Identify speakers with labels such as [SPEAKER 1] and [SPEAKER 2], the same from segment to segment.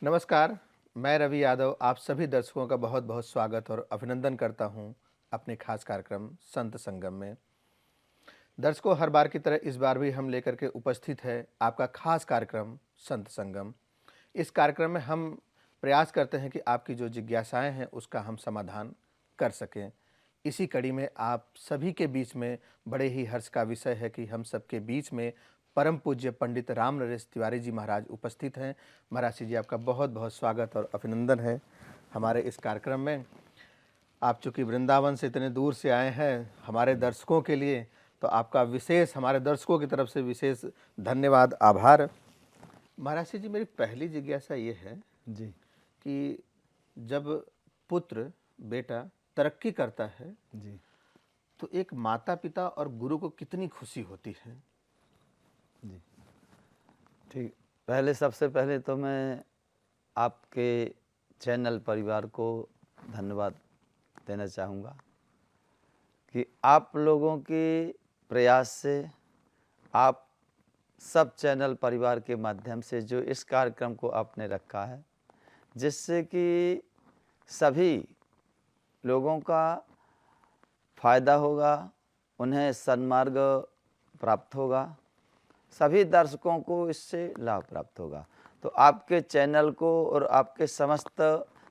[SPEAKER 1] नमस्कार, मैं रवि यादव आप सभी दर्शकों का बहुत बहुत स्वागत और अभिनंदन करता हूं अपने खास कार्यक्रम संत संगम में। दर्शकों, हर बार की तरह इस बार भी हम लेकर के उपस्थित है आपका खास कार्यक्रम संत संगम। इस कार्यक्रम में हम प्रयास करते हैं कि आपकी जो जिज्ञासाएं हैं उसका हम समाधान कर सकें। इसी कड़ी में आप सभी के बीच में बड़े ही हर्ष का विषय है कि हम सबके बीच में परम पूज्य पंडित राम नरेश तिवारी जी महाराज उपस्थित हैं। महाराज जी, आपका बहुत बहुत स्वागत और अभिनंदन है हमारे इस कार्यक्रम में। आप चूँकि वृंदावन से इतने दूर से आए हैं हमारे दर्शकों के लिए, तो आपका विशेष हमारे दर्शकों की तरफ से विशेष धन्यवाद, आभार। महाराज जी, मेरी पहली जिज्ञासा ये है
[SPEAKER 2] जी
[SPEAKER 1] कि जब पुत्र बेटा तरक्की करता है
[SPEAKER 2] जी
[SPEAKER 1] तो एक माता पिता और गुरु को कितनी खुशी होती है।
[SPEAKER 2] जी ठीक। पहले सबसे पहले तो मैं आपके चैनल परिवार को धन्यवाद देना चाहूँगा कि आप लोगों के प्रयास से आप सब चैनल परिवार के माध्यम से जो इस कार्यक्रम को आपने रखा है, जिससे कि सभी लोगों का फ़ायदा होगा, उन्हें सन्मार्ग प्राप्त होगा, सभी दर्शकों को इससे लाभ प्राप्त होगा। तो आपके चैनल को और आपके समस्त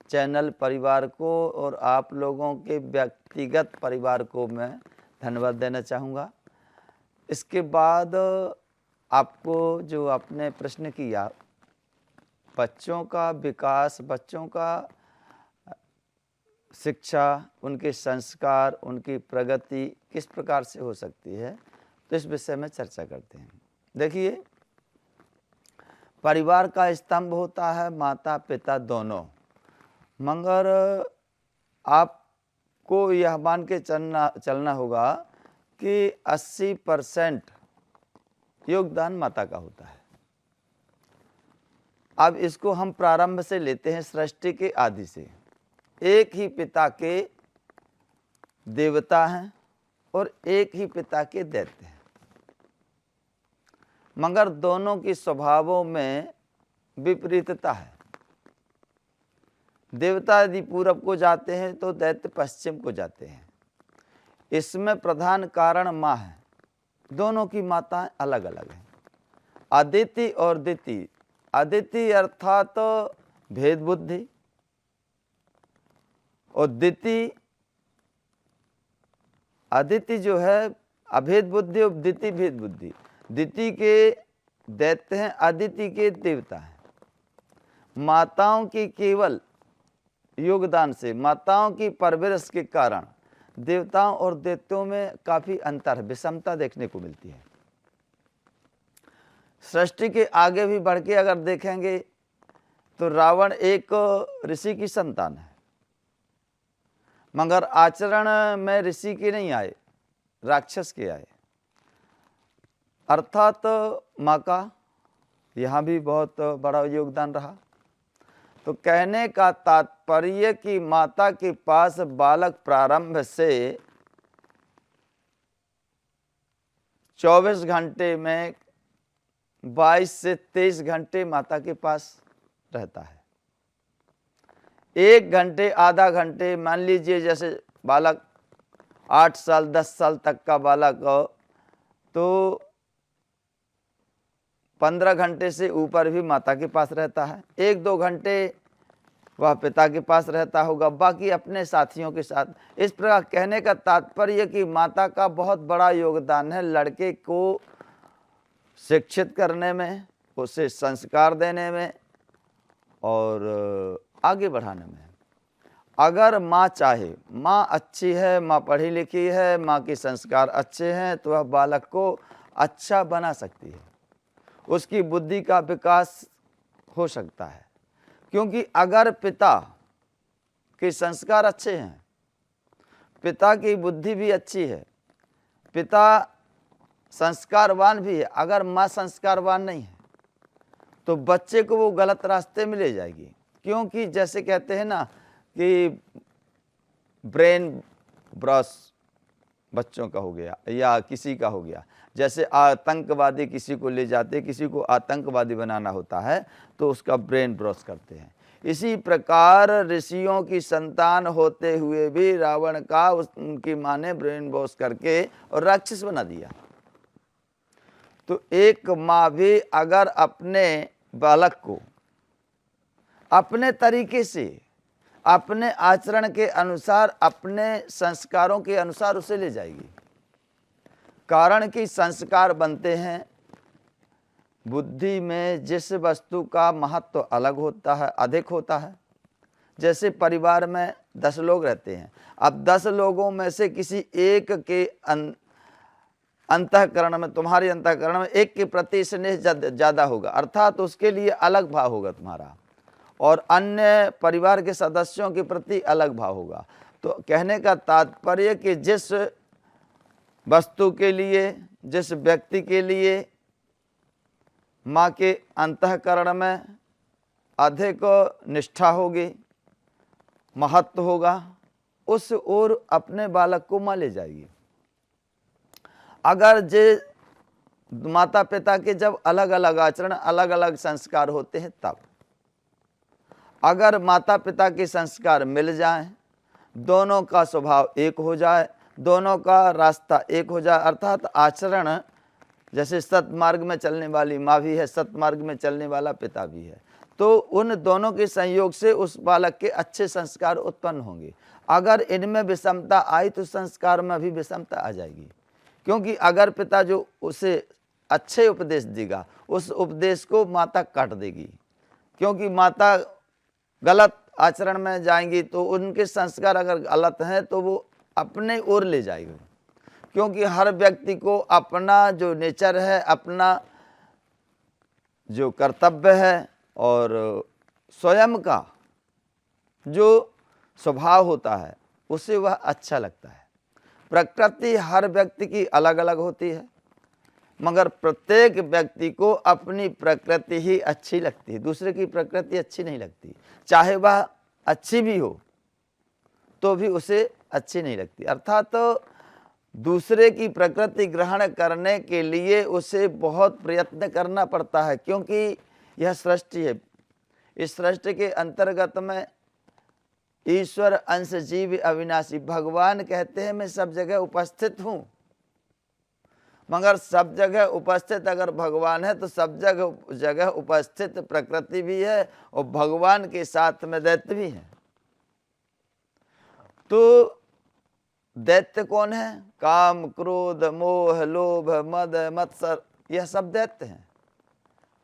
[SPEAKER 2] चैनल परिवार को और आप लोगों के व्यक्तिगत परिवार को मैं धन्यवाद देना चाहूँगा। इसके बाद आपको जो आपने प्रश्न किया, बच्चों का विकास, बच्चों का शिक्षा, उनके संस्कार, उनकी प्रगति किस प्रकार से हो सकती है, तो इस विषय में चर्चा करते हैं। देखिए, परिवार का स्तंभ होता है माता पिता दोनों, मगर आपको यह मान के चलना होगा कि 80% योगदान माता का होता है। अब इसको हम प्रारंभ से लेते हैं, सृष्टि के आदि से। एक ही पिता के देवता हैं और एक ही पिता के दैत्य हैं, मगर दोनों की स्वभावों में विपरीतता है। देवता यदि पूरब को जाते हैं तो दैत्य पश्चिम को जाते हैं। इसमें प्रधान कारण माँ है। दोनों की माताएं अलग अलग हैं, अदिति और दिति। अदिति अर्थात भेद बुद्धि और अदिति जो है अभेद बुद्धि और दिति भेद बुद्धि। दिति के दैत्य हैं, अदिति के देवता हैं। माताओं की केवल योगदान से, माताओं की परवरिश के कारण देवताओं और दैत्यों में काफ़ी अंतर, विषमता देखने को मिलती है। सृष्टि के आगे भी बढ़ के अगर देखेंगे तो रावण एक ऋषि की संतान है, मगर आचरण में ऋषि के नहीं आए, राक्षस के आए। अर्थात माँ का यहाँ भी बहुत बड़ा योगदान रहा। तो कहने का तात्पर्य कि माता के पास बालक प्रारंभ से 24 घंटे में 22 से 23 घंटे माता के पास रहता है। 1 घंटे आधा घंटे, मान लीजिए जैसे बालक 8 साल 10 साल तक का बालक हो तो 15 घंटे से ऊपर भी माता के पास रहता है। 1-2 घंटे वह पिता के पास रहता होगा, बाकी अपने साथियों के साथ। इस प्रकार कहने का तात्पर्य कि माता का बहुत बड़ा योगदान है लड़के को शिक्षित करने में, उसे संस्कार देने में और आगे बढ़ाने में। अगर माँ चाहे, माँ अच्छी है, माँ पढ़ी लिखी है, माँ के संस्कार अच्छे हैं, तो वह बालक को अच्छा बना सकती है, उसकी बुद्धि का विकास हो सकता है। क्योंकि अगर पिता के संस्कार अच्छे हैं, पिता की बुद्धि भी अच्छी है, पिता संस्कारवान भी है, अगर माँ संस्कारवान नहीं है तो बच्चे को वो गलत रास्ते में ले जाएगी। क्योंकि जैसे कहते हैं ना कि ब्रेन ब्रश बच्चों का हो गया या किसी का हो गया, जैसे आतंकवादी किसी को ले जाते, किसी को आतंकवादी बनाना होता है तो उसका ब्रेन वॉश करते हैं। इसी प्रकार ऋषियों की संतान होते हुए भी रावण का उनकी माँ ने ब्रेन वॉश करके और राक्षस बना दिया। तो एक माँ भी अगर अपने बालक को अपने तरीके से, अपने आचरण के अनुसार, अपने संस्कारों के अनुसार उसे ले जाएगी। कारण कि संस्कार बनते हैं बुद्धि में जिस वस्तु का महत्व अलग होता है, अधिक होता है। जैसे परिवार में 10 लोग रहते हैं, अब 10 लोगों में से किसी एक के अंतःकरण में, तुम्हारे अंतःकरण में एक के प्रति स्नेह ज़्यादा होगा, अर्थात उसके लिए अलग भाव होगा तुम्हारा, और अन्य परिवार के सदस्यों के प्रति अलग भाव होगा। तो कहने का तात्पर्य कि जिस वस्तु के लिए, जिस व्यक्ति के लिए माँ के अंतःकरण में अधिक निष्ठा होगी, महत्व होगा, उस ओर अपने बालक को माँ ले जाएगी। अगर जे माता पिता के जब अलग अलग आचरण, अलग अलग संस्कार होते हैं, तब अगर माता पिता के संस्कार मिल जाएं, दोनों का स्वभाव एक हो जाए, दोनों का रास्ता एक हो जाए, अर्थात आचरण, जैसे सतमार्ग में चलने वाली माँ भी है, सतमार्ग में चलने वाला पिता भी है, तो उन दोनों के संयोग से उस बालक के अच्छे संस्कार उत्पन्न होंगे। अगर इनमें विषमता आई तो संस्कार में भी विषमता आ जाएगी, क्योंकि अगर पिता जो उसे अच्छे उपदेश देगा, उस उपदेश को माता काट देगी, क्योंकि माता गलत आचरण में जाएंगी तो उनके संस्कार अगर गलत हैं तो वो अपने ओर ले जाएगी। क्योंकि हर व्यक्ति को अपना जो नेचर है, अपना जो कर्तव्य है और स्वयं का जो स्वभाव होता है, उसे वह अच्छा लगता है। प्रकृति हर व्यक्ति की अलग अलग होती है, मगर प्रत्येक व्यक्ति को अपनी प्रकृति ही अच्छी लगती है, दूसरे की प्रकृति अच्छी नहीं लगती। चाहे वह अच्छी भी हो तो भी उसे अच्छी नहीं लगती। अर्थात तो दूसरे की प्रकृति ग्रहण करने के लिए उसे बहुत प्रयत्न करना पड़ता है, क्योंकि यह सृष्टि है। इस सृष्टि के अंतर्गत में ईश्वर अंश जीव अविनाशी, भगवान कहते हैं मैं सब जगह उपस्थित हूँ, मगर सब जगह उपस्थित अगर भगवान है तो सब जगह उपस्थित प्रकृति भी है और भगवान के साथ में दैत्य भी है। तो दैत्य कौन है? काम, क्रोध, मोह, लोभ, मद, मत्सर, यह सब दैत्य हैं,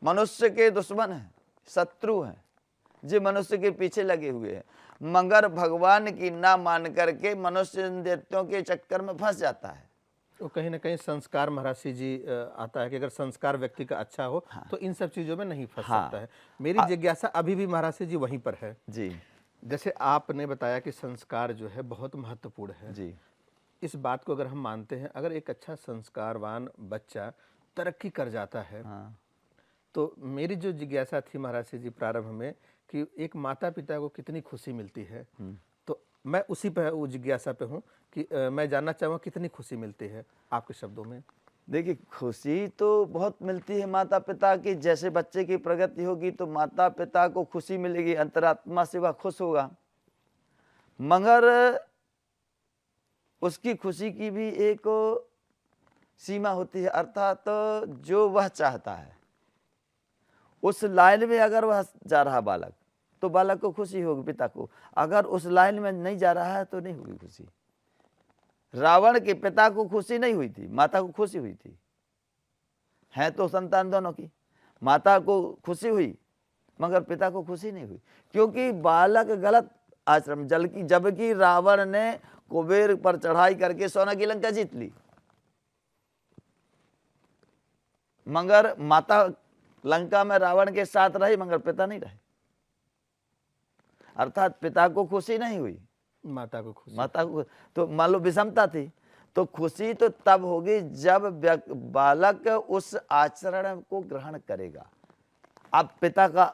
[SPEAKER 2] मनुष्य के दुश्मन हैं, शत्रु हैं, जो मनुष्य के पीछे लगे हुए हैं। मगर भगवान की ना मान करके मनुष्य इन दैत्यों के चक्कर में फंस जाता है।
[SPEAKER 1] तो कहीं ना कहीं संस्कार महर्षि जी आता है कि अगर संस्कार व्यक्ति का अच्छा हो तो इन सब चीज़ों में नहीं फंस सकता है। मेरी जिज्ञासा अभी भी महर्षि जी वहीं पर है
[SPEAKER 2] जी।
[SPEAKER 1] जैसे आपने बताया कि संस्कार जो है बहुत महत्वपूर्ण है
[SPEAKER 2] जी।
[SPEAKER 1] इस बात को अगर हम मानते हैं, अगर एक अच्छा संस्कारवान बच्चा तरक्की कर जाता है तो मेरी जो जिज्ञासा थी महर्षि जी प्रारंभ में कि एक माता पिता को कितनी खुशी मिलती है, तो मैं उसी पे वो जिज्ञासा पे हूँ कि मैं जानना चाहूँगा कितनी खुशी मिलती है आपके शब्दों में।
[SPEAKER 2] देखिए, खुशी तो बहुत मिलती है माता पिता की। जैसे बच्चे की प्रगति होगी तो माता पिता को खुशी मिलेगी, अंतरात्मा से वह खुश होगा, मगर उसकी खुशी की भी एक सीमा होती है। अर्थात जो वह चाहता है उस लाइन में अगर वह जा रहा बालक, तो बालक को खुशी होगी पिता को। अगर उस लाइन में नहीं जा रहा है तो नहीं होगी खुशी। रावण के पिता को खुशी नहीं हुई थी, माता को खुशी हुई थी। है तो संतान दोनों की, माता को खुशी हुई मगर पिता को खुशी नहीं हुई, क्योंकि बालक गलत आश्रम जबकि रावण ने कुबेर पर चढ़ाई करके सोना की लंका जीत ली, मगर माता लंका में रावण के साथ रही मगर पिता नहीं रहे। अर्थात पिता को खुशी नहीं हुई,
[SPEAKER 1] माता को खुशी।
[SPEAKER 2] माता को तो मान लो विषमता थी। तो खुशी तो तब होगी जब बालक उस आचरण को ग्रहण करेगा। अब पिता का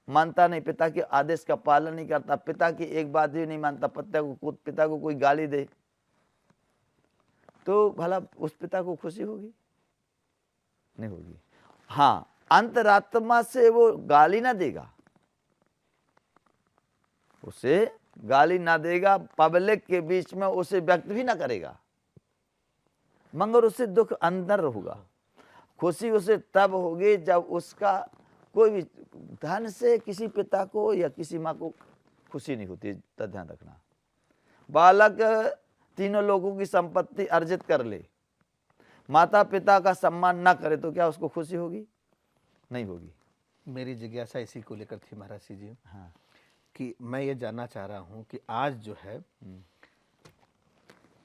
[SPEAKER 2] मानता नहीं, पिता के आदेश का पालन नहीं करता, पिता की एक बात भी नहीं मानता, पिता को कोई गाली दे तो भला उस पिता को खुशी होगी? नहीं होगी। हाँ, अंतरात्मा से वो गाली ना देगा, उसे गाली ना देगा, पब्लिक के बीच में उसे व्यक्त भी ना करेगा, मगर उसे दुख अंदर होगा। खुशी उसे तब होगी जब उसका कोई भी धन से किसी पिता को या किसी माँ को खुशी नहीं होती। तो ध्यान रखना, बालक तीनों लोगों की संपत्ति अर्जित कर ले, माता पिता का सम्मान ना करे तो क्या उसको खुशी होगी? नहीं होगी।
[SPEAKER 1] मेरी जिज्ञासा इसी को लेकर थी महाराज जी
[SPEAKER 2] हाँ,
[SPEAKER 1] कि मैं ये जानना चाह रहा हूँ कि आज जो है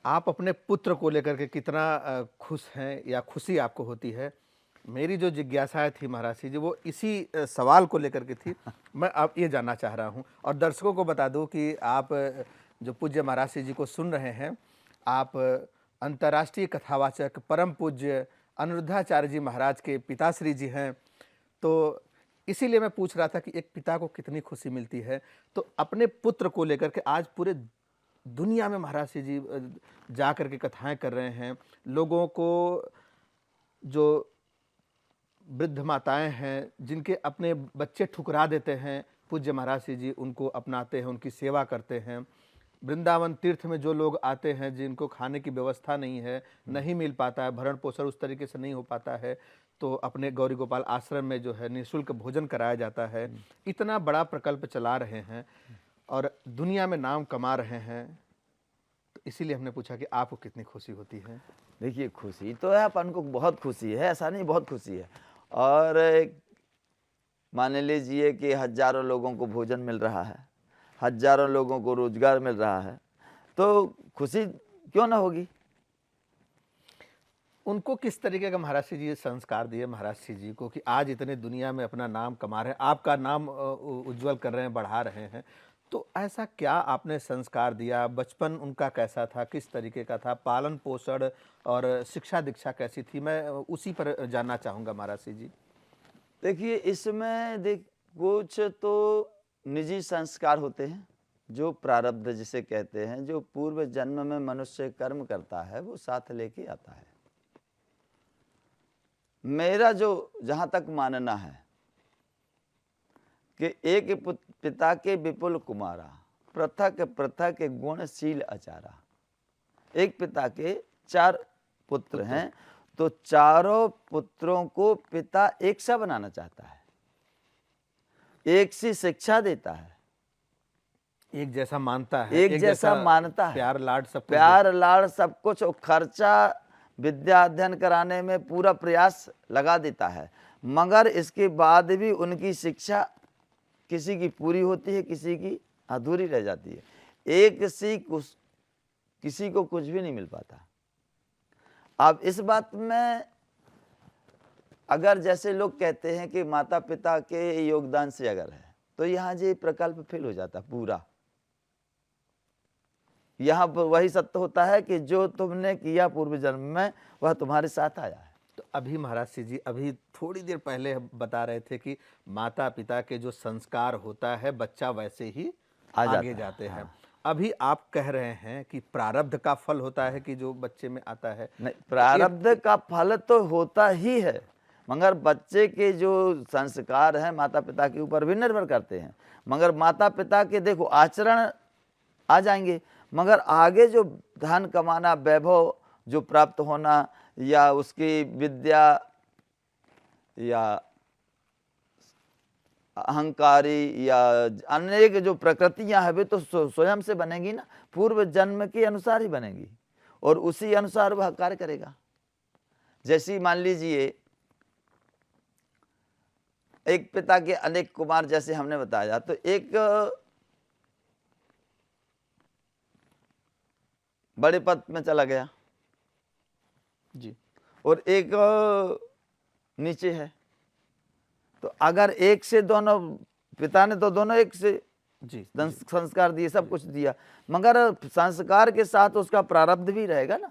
[SPEAKER 1] आप अपने पुत्र को लेकर के कितना खुश हैं या खुशी आपको होती है। मेरी जो जिज्ञासाएं थी महाराज जी वो इसी सवाल को लेकर के थी। मैं अब ये जानना चाह रहा हूँ और दर्शकों को बता दूं कि आप जो पूज्य महाराज जी को सुन रहे हैं, आप अंतर्राष्ट्रीय कथावाचक परम पूज्य अनिरुद्धाचार्य जी महाराज के पिताश्री जी हैं। तो इसीलिए मैं पूछ रहा था कि एक पिता को कितनी खुशी मिलती है। तो अपने पुत्र को लेकर के आज पूरे दुनिया में महाराज जी जा कर के कथाएं कर रहे हैं। लोगों को, जो वृद्ध माताएं हैं जिनके अपने बच्चे ठुकरा देते हैं, पूज्य महाराज जी उनको अपनाते हैं, उनकी सेवा करते हैं। वृंदावन तीर्थ में जो लोग आते हैं जिनको खाने की व्यवस्था नहीं है, नहीं मिल पाता है, भरण पोषण उस तरीके से नहीं हो पाता है, तो अपने गौरी गोपाल आश्रम में जो है निःशुल्क भोजन कराया जाता है। इतना बड़ा प्रकल्प चला रहे हैं और दुनिया में नाम कमा रहे हैं। तो इसीलिए हमने पूछा कि आपको कितनी खुशी होती है।
[SPEAKER 2] देखिए खुशी तो है, अपन को बहुत खुशी है, ऐसा नहीं, बहुत खुशी है। और मान लीजिए कि हजारों लोगों को भोजन मिल रहा है, हजारों लोगों को रोजगार मिल रहा है, तो खुशी क्यों ना होगी?
[SPEAKER 1] उनको किस तरीके का महाराज जी संस्कार दिए महाराज जी को कि आज इतने दुनिया में अपना नाम कमा रहे हैं, आपका नाम उज्जवल कर रहे हैं, बढ़ा रहे हैं। तो ऐसा क्या आपने संस्कार दिया? बचपन उनका कैसा था, किस तरीके का था, पालन पोषण और शिक्षा दीक्षा कैसी थी? मैं उसी पर जानना चाहूँगा महाराज जी।
[SPEAKER 2] देखिए इसमें कुछ तो निजी संस्कार होते हैं, जो प्रारब्ध जिसे कहते हैं, जो पूर्व जन्म में मनुष्य कर्म करता है वो साथ लेके आता है। मेरा जो जहां तक मानना है कि एक पिता के विपुल कुमारा, पृथक पृथक गुणशील आचारा। एक पिता के 4 पुत्र हैं, तो चारों पुत्रों को पिता एक सा बनाना चाहता है, एक सी शिक्षा देता है,
[SPEAKER 1] एक जैसा मानता है,
[SPEAKER 2] एक जैसा मानता है,
[SPEAKER 1] प्यार लाड सब कुछ,
[SPEAKER 2] प्यार लाड़ सब कुछ, और खर्चा विद्या अध्ययन कराने में पूरा प्रयास लगा देता है। मगर इसके बाद भी उनकी शिक्षा किसी की पूरी होती है, किसी की अधूरी रह जाती है। एक सी किसी को कुछ भी नहीं मिल पाता। अब इस बात में अगर जैसे लोग कहते हैं कि माता पिता के योगदान से अगर है, तो यहाँ ये प्रकल्प फेल हो जाता पूरा। यहाँ पर वही सत्य होता है कि जो तुमने किया पूर्व जन्म में वह तुम्हारे साथ आया है।
[SPEAKER 1] तो अभी महाराज जी अभी थोड़ी देर पहले बता रहे थे कि माता पिता के जो संस्कार होता है बच्चा वैसे ही आगे जाते हैं। अभी आप कह रहे हैं कि प्रारब्ध का फल होता है कि जो बच्चे में आता है।
[SPEAKER 2] नहीं, प्रारब्ध का फल तो होता ही है, मगर बच्चे के जो संस्कार हैं माता पिता के ऊपर भी निर्भर करते हैं। मगर माता पिता के देखो आचरण आ जाएंगे, मगर आगे जो धन कमाना, वैभव जो प्राप्त होना, या उसकी विद्या या अहंकारी या अनेक जो प्रकृतियां हैं वे तो स्वयं से बनेंगी ना, पूर्व जन्म के अनुसार ही बनेंगी और उसी अनुसार वह कार्य करेगा। जैसी मान लीजिए एक पिता के अनेक कुमार, जैसे हमने बताया, तो एक बड़े पद में चला गया
[SPEAKER 1] जी,
[SPEAKER 2] और एक नीचे है, तो अगर एक से दोनों, पिता ने तो दोनों एक से
[SPEAKER 1] जी
[SPEAKER 2] संस्कार दिए, सब कुछ दिया, मगर संस्कार के साथ उसका प्रारब्ध भी रहेगा ना।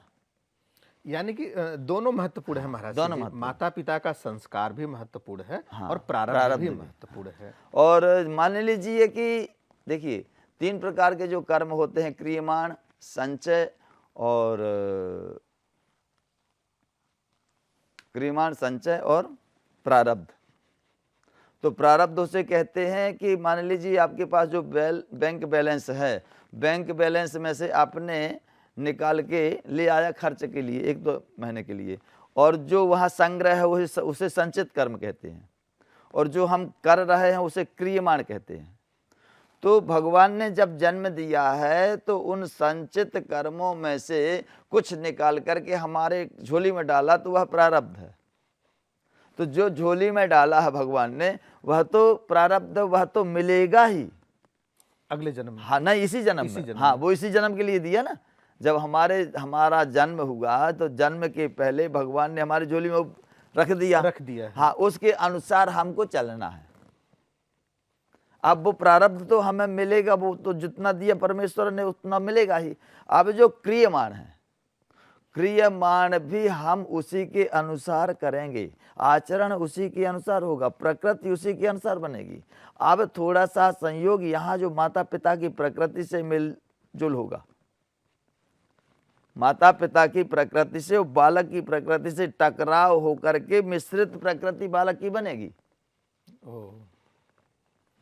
[SPEAKER 1] यानी कि दोनों महत्वपूर्ण है महाराज
[SPEAKER 2] दोनों
[SPEAKER 1] जी।
[SPEAKER 2] महत्वपूर्ण।
[SPEAKER 1] माता पिता का संस्कार भी महत्वपूर्ण है,
[SPEAKER 2] हाँ,
[SPEAKER 1] और प्रारब्ध भी महत्वपूर्ण है।
[SPEAKER 2] और मान लीजिए कि देखिए 3 प्रकार के जो कर्म होते हैं, क्रियमाण, संचय और क्रियमाण संचय और प्रारब्ध। तो प्रारब्ध उसे कहते हैं कि मान लीजिए आपके पास जो बैंक बैलेंस है, बैंक बैलेंस में से आपने निकाल के ले आया खर्च के लिए 1-2 महीने के लिए, और जो वहाँ संग्रह है उसे संचित कर्म कहते हैं, और जो हम कर रहे हैं उसे क्रियमाण कहते हैं। तो भगवान ने जब जन्म दिया है तो उन संचित कर्मों में से कुछ निकाल करके हमारे झोली में डाला, तो वह प्रारब्ध है। तो जो झोली में डाला है भगवान ने, वह तो प्रारब्ध, वह तो मिलेगा ही
[SPEAKER 1] अगले जन्म में।
[SPEAKER 2] हाँ, नहीं इसी जन्म में। हाँ, वो इसी जन्म के लिए दिया ना। जब हमारा जन्म हुआ तो जन्म के पहले भगवान ने हमारी झोली में रख दिया
[SPEAKER 1] है।
[SPEAKER 2] हाँ, उसके अनुसार हमको चलना है। अब वो प्रारब्ध तो हमें मिलेगा, वो तो जितना दिया परमेश्वर ने उतना मिलेगा ही। अब जो क्रियमाण है, क्रियमाण भी हम उसी के अनुसार करेंगे, आचरण उसी के अनुसार होगा, प्रकृति उसी के अनुसार बनेगी। अब थोड़ा सा संयोग यहाँ जो माता पिता की प्रकृति से मिलजुल होगा, माता पिता की प्रकृति से और बालक की प्रकृति से टकराव होकर के मिश्रित प्रकृति बालक की बनेगी।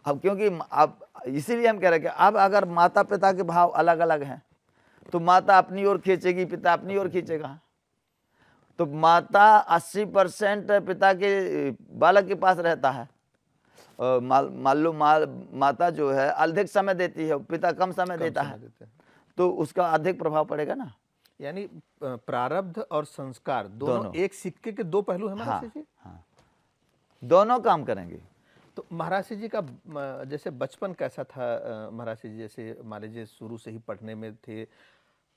[SPEAKER 2] अब क्योंकि अब इसीलिए हम कह रहे हैं कि अब अगर माता पिता के भाव अलग अलग हैं तो माता अपनी ओर खींचेगी, पिता अपनी ओर खींचेगा। तो माता 80% पिता के बालक के पास रहता है, मान लो माता जो है अधिक समय देती है, पिता कम समय देता है, तो उसका अधिक प्रभाव पड़ेगा ना।
[SPEAKER 1] यानी प्रारब्ध और संस्कार दोनों एक सिक्के के दो पहलू हैं महाराज जी।
[SPEAKER 2] हाँ, दोनों काम करेंगे।
[SPEAKER 1] तो महाराज जी का जैसे बचपन कैसा था महाराज जी? जैसे मान लीजिए शुरू से ही पढ़ने में थे,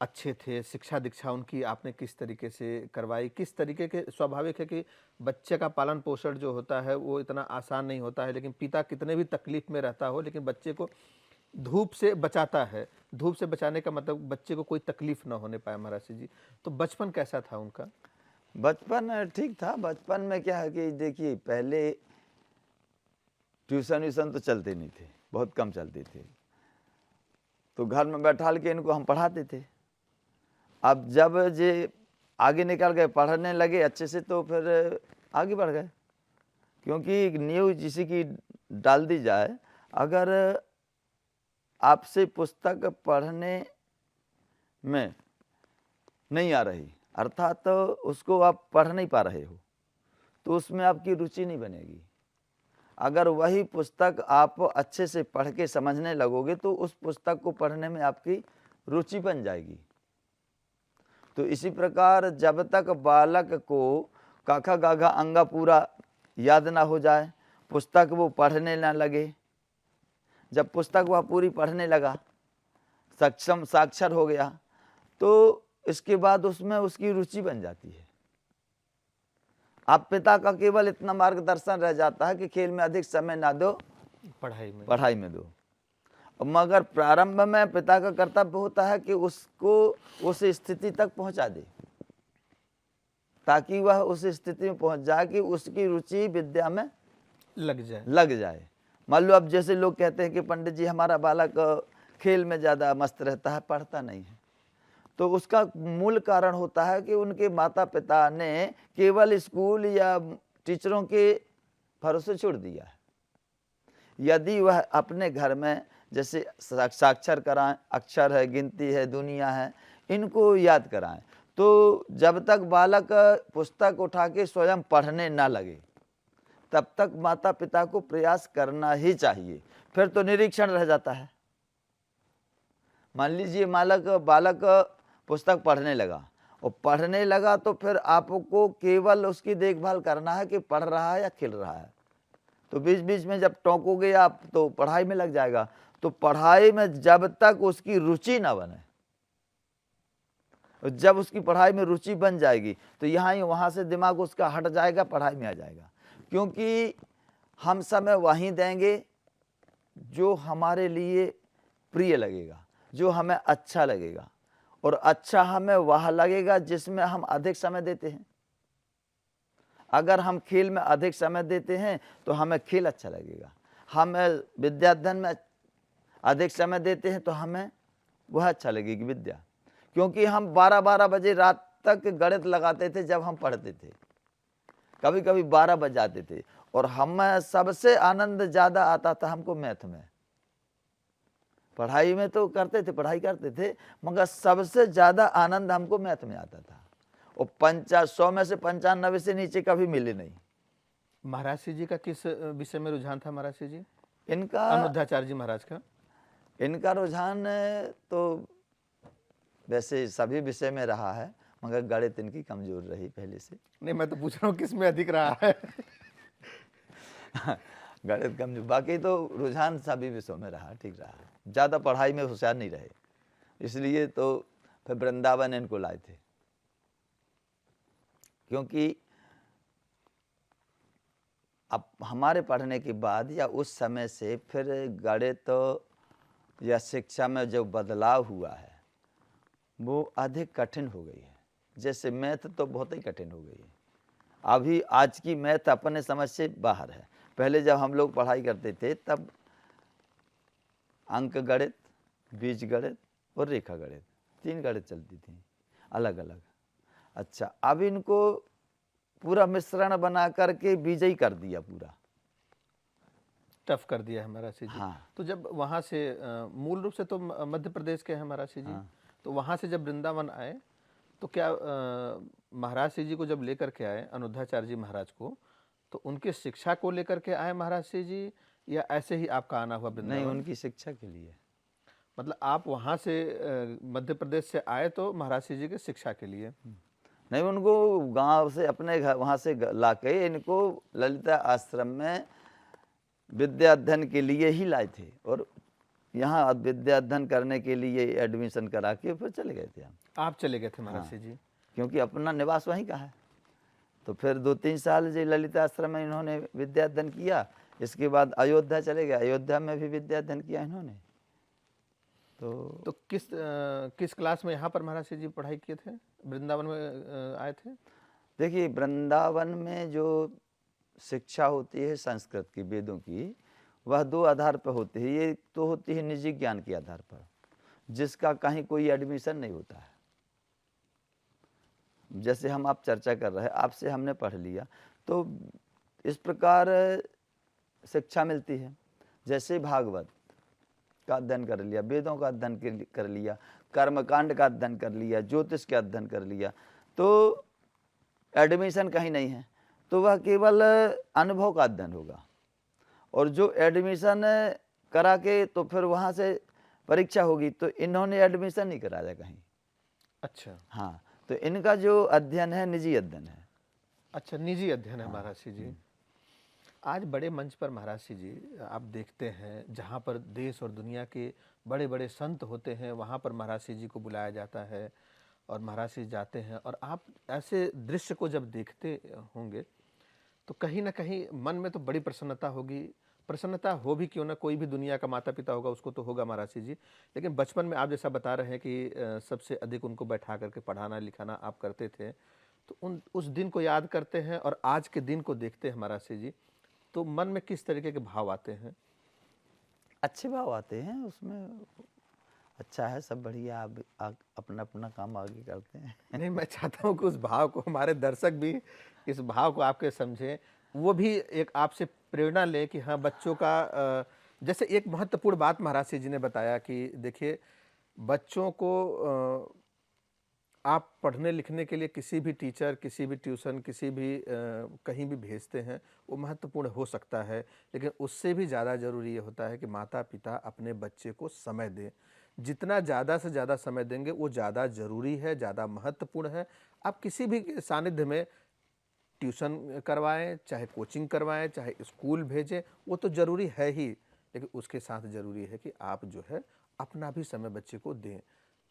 [SPEAKER 1] अच्छे थे, शिक्षा दीक्षा उनकी आपने किस तरीके से करवाई, किस तरीके के? स्वाभाविक है कि बच्चे का पालन पोषण जो होता है वो इतना आसान नहीं होता है, लेकिन पिता कितने भी तकलीफ में रहता हो लेकिन बच्चे को धूप से बचाता है। धूप से बचाने का मतलब बच्चे को कोई तकलीफ ना होने पाए। महाराज जी, तो बचपन कैसा था उनका?
[SPEAKER 2] बचपन ठीक था। बचपन में क्या है कि देखिए, पहले ट्यूशन व्यूशन तो चलते नहीं थे, बहुत कम चलते थे, तो घर में बैठाल के इनको हम पढ़ाते थे। अब जब जे आगे निकल गए, पढ़ने लगे अच्छे से, तो फिर आगे बढ़ गए। क्योंकि नींव किसी की डाल दी जाए, अगर आपसे पुस्तक पढ़ने में नहीं आ रही, अर्थात तो उसको आप पढ़ नहीं पा रहे हो, तो उसमें आपकी रुचि नहीं बनेगी। अगर वही पुस्तक आप अच्छे से पढ़ के समझने लगोगे तो उस पुस्तक को पढ़ने में आपकी रुचि बन जाएगी। तो इसी प्रकार जब तक बालक को काखा गाघा अंगा पूरा याद ना हो जाए, पुस्तक वो पढ़ने ना लगे, जब पुस्तक वह पूरी पढ़ने लगा, सक्षम साक्षर हो गया, तो इसके बाद उसमें उसकी रुचि बन जाती है। अब पिता का केवल इतना मार्गदर्शन रह जाता है कि खेल में अधिक समय ना दो, पढ़ाई में दो। मगर प्रारंभ में पिता का कर्तव्य होता है कि उसको उस स्थिति तक पहुंचा दे, ताकि वह उस स्थिति में पहुंच जाए कि उसकी रुचि विद्या में लग जाए। मान लो अब जैसे लोग कहते हैं कि पंडित जी हमारा बालक खेल में ज़्यादा मस्त रहता है, पढ़ता नहीं है, तो उसका मूल कारण होता है कि उनके माता पिता ने केवल स्कूल या टीचरों के भरोसे छोड़ दिया है। यदि वह अपने घर में जैसे साक्षर कराएं, अक्षर है, गिनती है, दुनिया है, इनको याद कराएं, तो जब तक बालक पुस्तक उठा के स्वयं पढ़ने ना लगे तब तक माता पिता को प्रयास करना ही चाहिए। फिर तो निरीक्षण रह जाता है। मान लीजिए बालक पुस्तक पढ़ने लगा, और पढ़ने लगा तो फिर आपको केवल उसकी देखभाल करना है कि पढ़ रहा है या खेल रहा है। तो बीच बीच में जब टोकोगे आप तो पढ़ाई में लग जाएगा। तो पढ़ाई में जब तक उसकी रुचि ना बने, जब उसकी पढ़ाई में रुचि बन जाएगी तो यहाँ ही वहाँ से दिमाग उसका हट जाएगा, पढ़ाई में आ जाएगा। क्योंकि हम समय वहीं देंगे जो हमारे लिए प्रिय लगेगा, जो हमें अच्छा लगेगा, और अच्छा हमें वह लगेगा जिसमें हम अधिक समय देते हैं। अगर हम खेल में अधिक समय देते हैं तो हमें खेल अच्छा लगेगा। हम विद्याध्ययन में अधिक समय देते हैं तो हमें वह अच्छा लगेगी विद्या। क्योंकि हम 12-12 बजे रात तक गणित लगाते थे जब हम पढ़ते थे, कभी कभी 12 बज जाते थे। और हमें सबसे आनंद ज़्यादा आता था हमको मैथ में। पढ़ाई में तो करते थे, पढ़ाई करते थे, मगर सबसे ज़्यादा आनंद हमको मैथ में आता था। और 100 में से 95 से नीचे कभी मिले नहीं।
[SPEAKER 1] महाराज श्री जी का किस विषय में रुझान था महाराज श्री जी?
[SPEAKER 2] इनका
[SPEAKER 1] अनुद्धाचार्य जी महाराज का?
[SPEAKER 2] इनका रुझान तो वैसे सभी विषय में रहा है, मगर गणित इनकी कमजोर रही पहले से।
[SPEAKER 1] नहीं, मैं तो पूछ रहा हूँ किस में अधिक रहा है?
[SPEAKER 2] गणित कमजोर, बाकी तो रुझान सभी विषयों में रहा, ठीक रहा। ज़्यादा पढ़ाई में होशियार नहीं रहे, इसलिए तो फिर वृंदावन इनको लाए थे। क्योंकि अब हमारे पढ़ने के बाद या उस समय से फिर गणित या शिक्षा में जो बदलाव हुआ है वो अधिक कठिन हो गई है। जैसे मैथ तो बहुत ही कठिन हो गई है। अभी आज की मैथ अपने समझ से बाहर है। पहले जब हम लोग पढ़ाई करते थे तब अंक गणित, बीज गणित और रेखा गणित, 3 गणित चलती थी अलग अलग। अच्छा, अब इनको पूरा मिश्रण बना करके बीज कर दिया, पूरा
[SPEAKER 1] टफ कर दिया है महाराज श्री जी।
[SPEAKER 2] हाँ।
[SPEAKER 1] तो जब वहाँ से मूल रूप से तो मध्य प्रदेश के हैं महाराज श्री जी।
[SPEAKER 2] हाँ।
[SPEAKER 1] तो वहाँ से जब वृंदावन आए तो क्या महाराज श्री जी को जब लेकर के आए अनुद्धाचार्य जी महाराज को, तो उनकी शिक्षा को लेकर के आए महाराज श्री जी, या ऐसे ही आपका आना हुआ
[SPEAKER 2] नहीं,
[SPEAKER 1] वृंदावन?
[SPEAKER 2] उनकी शिक्षा के लिए।
[SPEAKER 1] मतलब आप वहाँ से मध्य प्रदेश से आए तो महाराज श्री जी की शिक्षा के लिए?
[SPEAKER 2] नहीं, उनको गांव से अपने घर वहाँ से लाके इनको ललिता आश्रम में विद्या अध्ययन के लिए ही लाए थे। और यहाँ विद्या अध्ययन करने के लिए एडमिशन करा के फिर चले गए थे हम।
[SPEAKER 1] आप चले गए थे महाराज
[SPEAKER 2] हाँ,
[SPEAKER 1] श्री जी?
[SPEAKER 2] क्योंकि अपना निवास वहीं का है। तो फिर 2-3 साल जो ललिता आश्रम में इन्होंने विद्या अध्ययन किया। इसके बाद अयोध्या चले गए, अयोध्या में भी विद्या अध्ययन किया इन्होंने।
[SPEAKER 1] तो किस क्लास में यहाँ पर महाराज श्री जी पढ़ाई किए थे, वृंदावन में आए थे?
[SPEAKER 2] देखिए, वृंदावन में जो शिक्षा होती है संस्कृत की, वेदों की, वह 2 आधार पर होती है। ये तो होती है निजी ज्ञान के आधार पर, जिसका कहीं कोई एडमिशन नहीं होता है। जैसे हम आप चर्चा कर रहे हैं, आपसे हमने पढ़ लिया, तो इस प्रकार शिक्षा मिलती है। जैसे भागवत का अध्ययन कर लिया, वेदों का अध्ययन कर लिया, कर्मकांड का अध्ययन कर लिया, ज्योतिष का अध्ययन कर लिया, तो एडमिशन कहीं नहीं है, तो वह केवल अनुभव का अध्ययन होगा। और जो एडमिशन करा के तो फिर वहाँ से परीक्षा होगी, तो इन्होंने एडमिशन नहीं कराया कहीं।
[SPEAKER 1] अच्छा।
[SPEAKER 2] हाँ, तो इनका जो अध्ययन है निजी अध्ययन है।
[SPEAKER 1] अच्छा, निजी अध्ययन है महाराज श्री जी। आज बड़े मंच पर महाराज श्री जी आप देखते हैं, जहाँ पर देश और दुनिया के बड़े बड़े संत होते हैं, वहाँ पर महाराज श्री जी को बुलाया जाता है और महाराज श्री जाते हैं। और आप ऐसे दृश्य को जब देखते होंगे तो कहीं ना कहीं मन में तो बड़ी प्रसन्नता होगी। प्रसन्नता हो भी क्यों ना, कोई भी दुनिया का माता पिता होगा उसको तो होगा महाराज श्री जी। लेकिन बचपन में आप जैसा बता रहे हैं कि सबसे अधिक उनको बैठा करके पढ़ाना लिखाना आप करते थे, तो उस दिन को याद करते हैं और आज के दिन को देखते हैं महाराज श्री जी, तो मन में किस तरीके के भाव आते हैं?
[SPEAKER 2] अच्छे भाव आते हैं उसमें। अच्छा है, सब बढ़िया। आप अपना अपना काम आगे करते हैं।
[SPEAKER 1] नहीं, मैं चाहता हूँ कि उस भाव को हमारे दर्शक भी इस भाव को आपके समझें, वो भी एक आपसे प्रेरणा लें कि हाँ, बच्चों का जैसे एक महत्वपूर्ण बात महाराज श्री जी ने बताया कि देखिए, बच्चों को आप पढ़ने लिखने के लिए किसी भी टीचर, किसी भी ट्यूशन, किसी भी कहीं भी भेजते हैं, वो महत्वपूर्ण हो सकता है, लेकिन उससे भी ज़्यादा ज़रूरी ये होता है कि माता पिता अपने बच्चे को समय दें। जितना ज़्यादा से ज़्यादा समय देंगे वो ज़्यादा ज़रूरी है, ज़्यादा महत्वपूर्ण है। आप किसी भी सानिध्य में ट्यूशन करवाएं, चाहे कोचिंग करवाएं, चाहे स्कूल भेजें, वो तो ज़रूरी है ही, लेकिन उसके साथ ज़रूरी है कि आप जो है अपना भी समय बच्चे को दें,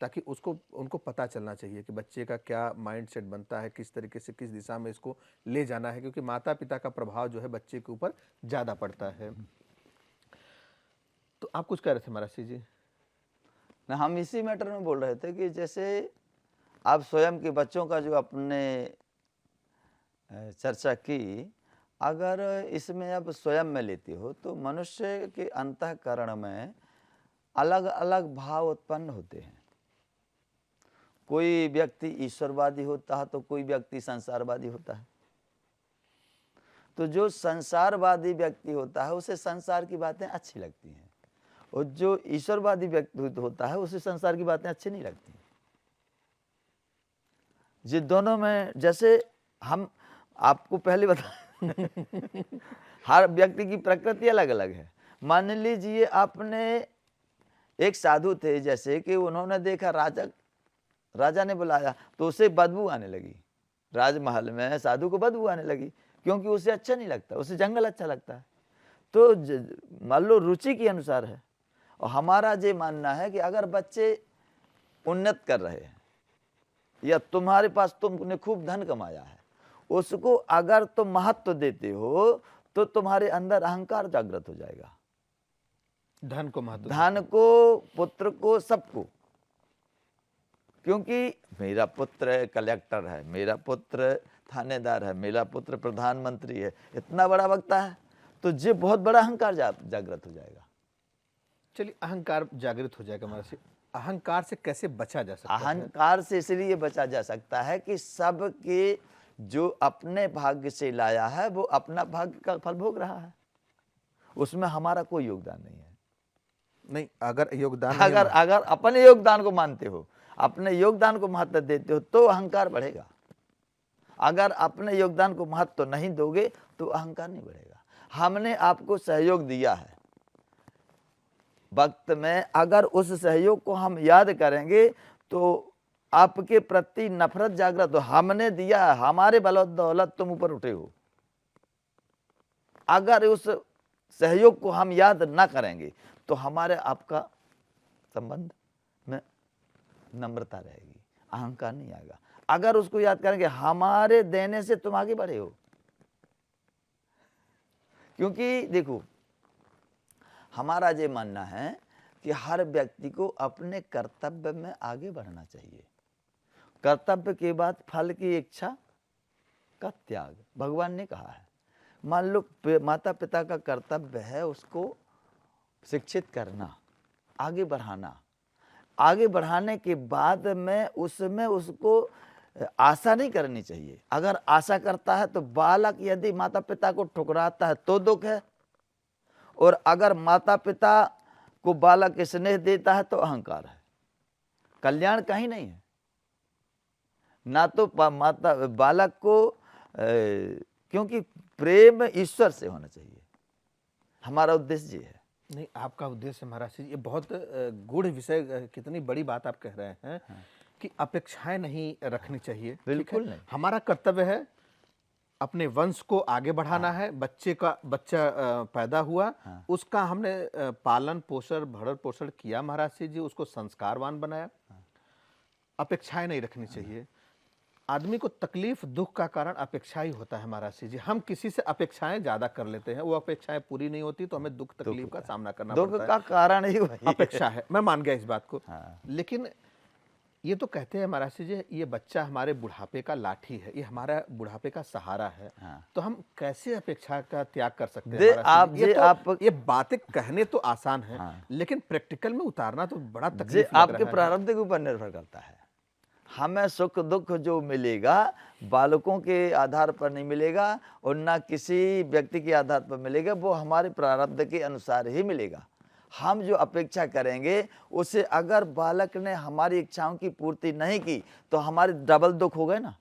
[SPEAKER 1] ताकि उनको पता चलना चाहिए कि बच्चे का क्या माइंडसेट बनता है, किस तरीके से किस दिशा में इसको ले जाना है, क्योंकि माता पिता का प्रभाव जो है बच्चे के ऊपर ज़्यादा पड़ता है। तो आप कुछ कह रहे थे महाराज श्री जी?
[SPEAKER 2] ना, हम इसी मैटर में बोल रहे थे कि जैसे आप स्वयं के बच्चों का जो अपने चर्चा की, अगर इसमें अब स्वयं में लेते हो तो मनुष्य के अंतःकरण में अलग अलग भाव उत्पन्न होते हैं। कोई व्यक्ति ईश्वरवादी होता है तो कोई व्यक्ति संसारवादी होता है। तो जो संसारवादी व्यक्ति होता है उसे संसार की बातें अच्छी लगती हैं, और जो ईश्वरवादी व्यक्ति होता है उसे संसार की बातें अच्छी नहीं लगती। ये दोनों में, जैसे हम आपको पहले बता हर व्यक्ति की प्रकृति अलग अलग है। मान लीजिए आपने, एक साधु थे जैसे कि उन्होंने देखा राजा ने बुलाया तो उसे बदबू आने लगी, राजमहल में साधु को बदबू आने लगी, क्योंकि उसे अच्छा नहीं लगता, उसे जंगल अच्छा लगता है। तो मान लो रुचि के अनुसार है। और हमारा ये मानना है कि अगर बच्चे उन्नत कर रहे हैं या तुम्हारे पास तुमने खूब धन कमाया है, उसको अगर तुम महत्व देते हो तो तुम्हारे अंदर अहंकार जागृत हो जाएगा।
[SPEAKER 1] धन को महत्व,
[SPEAKER 2] धन को, पुत्र को, सबको। क्योंकि मेरा पुत्र कलेक्टर है, मेरा पुत्र थानेदार है, मेरा पुत्र प्रधानमंत्री है, इतना बड़ा वक्ता है, तो ये बहुत बड़ा अहंकार जागृत हो जाएगा।
[SPEAKER 1] चलिए, अहंकार जागृत हो जाएगा महाराज। अहंकार से कैसे बचा जा सकता है?
[SPEAKER 2] अहंकार से इसलिए बचा जा सकता है कि सबके जो अपने भाग्य से लाया है वो अपना भाग्य का फल भोग रहा है, उसमें हमारा कोई योगदान नहीं है।
[SPEAKER 1] नहीं, अगर योगदान
[SPEAKER 2] अगर अपने योगदान को मानते हो, अपने योगदान को महत्व देते हो तो अहंकार बढ़ेगा। अगर अपने योगदान को महत्व नहीं दोगे तो अहंकार नहीं बढ़ेगा। हमने आपको सहयोग दिया है वक्त में, अगर उस सहयोग को हम याद करेंगे तो आपके प्रति नफरत जागृत हो। हमने दिया है, हमारे बदौलत तुम ऊपर उठे हो। अगर उस सहयोग को हम याद ना करेंगे तो हमारे आपका संबंध में नम्रता रहेगी, अहंकार नहीं आएगा। अगर उसको याद करेंगे, हमारे देने से तुम आगे बढ़े हो। क्योंकि देखो, हमारा ये मानना है कि हर व्यक्ति को अपने कर्तव्य में आगे बढ़ना चाहिए। कर्तव्य के बाद फल की इच्छा का त्याग, भगवान ने कहा है। मान लो माता पिता का कर्तव्य है उसको शिक्षित करना, आगे बढ़ाना। आगे बढ़ाने के बाद में उसमें उसको आशा नहीं करनी चाहिए। अगर आशा करता है तो बालक यदि माता पिता को ठुकराता है तो दुख है, और अगर माता पिता को बालक स्नेह देता है तो अहंकार है। कल्याण कहीं नहीं है। ना तो माता बालक को क्योंकि प्रेम ईश्वर से होना चाहिए, हमारा उद्देश्य ये है।
[SPEAKER 1] नहीं, आपका उद्देश्य महाराज जी, ये बहुत गूढ़ विषय, कितनी बड़ी बात आप कह रहे हैं कि अपेक्षाएं नहीं रखनी चाहिए।
[SPEAKER 2] बिल्कुल नहीं।
[SPEAKER 1] हमारा कर्तव्य है अपने वंश को आगे बढ़ाना है। बच्चा पैदा हुआ, उसका हमने पालन पोषण भरण पोषण किया महाराज जी, उसको संस्कारवान बनाया। अपेक्षाएं नहीं रखनी चाहिए। आदमी को तकलीफ दुख का कारण अपेक्षा ही होता है महाराज जी। हम किसी से अपेक्षाएं ज्यादा कर लेते हैं, वो अपेक्षाएं पूरी नहीं होती तो हमें दुख तकलीफ का सामना करना पड़ता है।
[SPEAKER 2] दुख का कारण ही वही
[SPEAKER 1] अपेक्षा है, मैं मान गया इस बात को। लेकिन ये तो कहते हैं महाराज जी, ये बच्चा हमारे बुढ़ापे का लाठी है, ये हमारा बुढ़ापे का सहारा है। तो हम कैसे अपेक्षा का त्याग कर सकते हैं? ये बातें कहने तो आसान है, लेकिन प्रैक्टिकल में उतारना तो बड़ा तकलीफ
[SPEAKER 2] आपके प्रारब्ध के ऊपर निर्भर करता है। हमें सुख दुख जो मिलेगा बालकों के आधार पर नहीं मिलेगा और ना किसी व्यक्ति के आधार पर मिलेगा, वो हमारे प्रारब्ध के अनुसार ही मिलेगा। हम जो अपेक्षा करेंगे उसे अगर बालक ने हमारी इच्छाओं की पूर्ति नहीं की तो हमारे डबल दुख हो गए ना।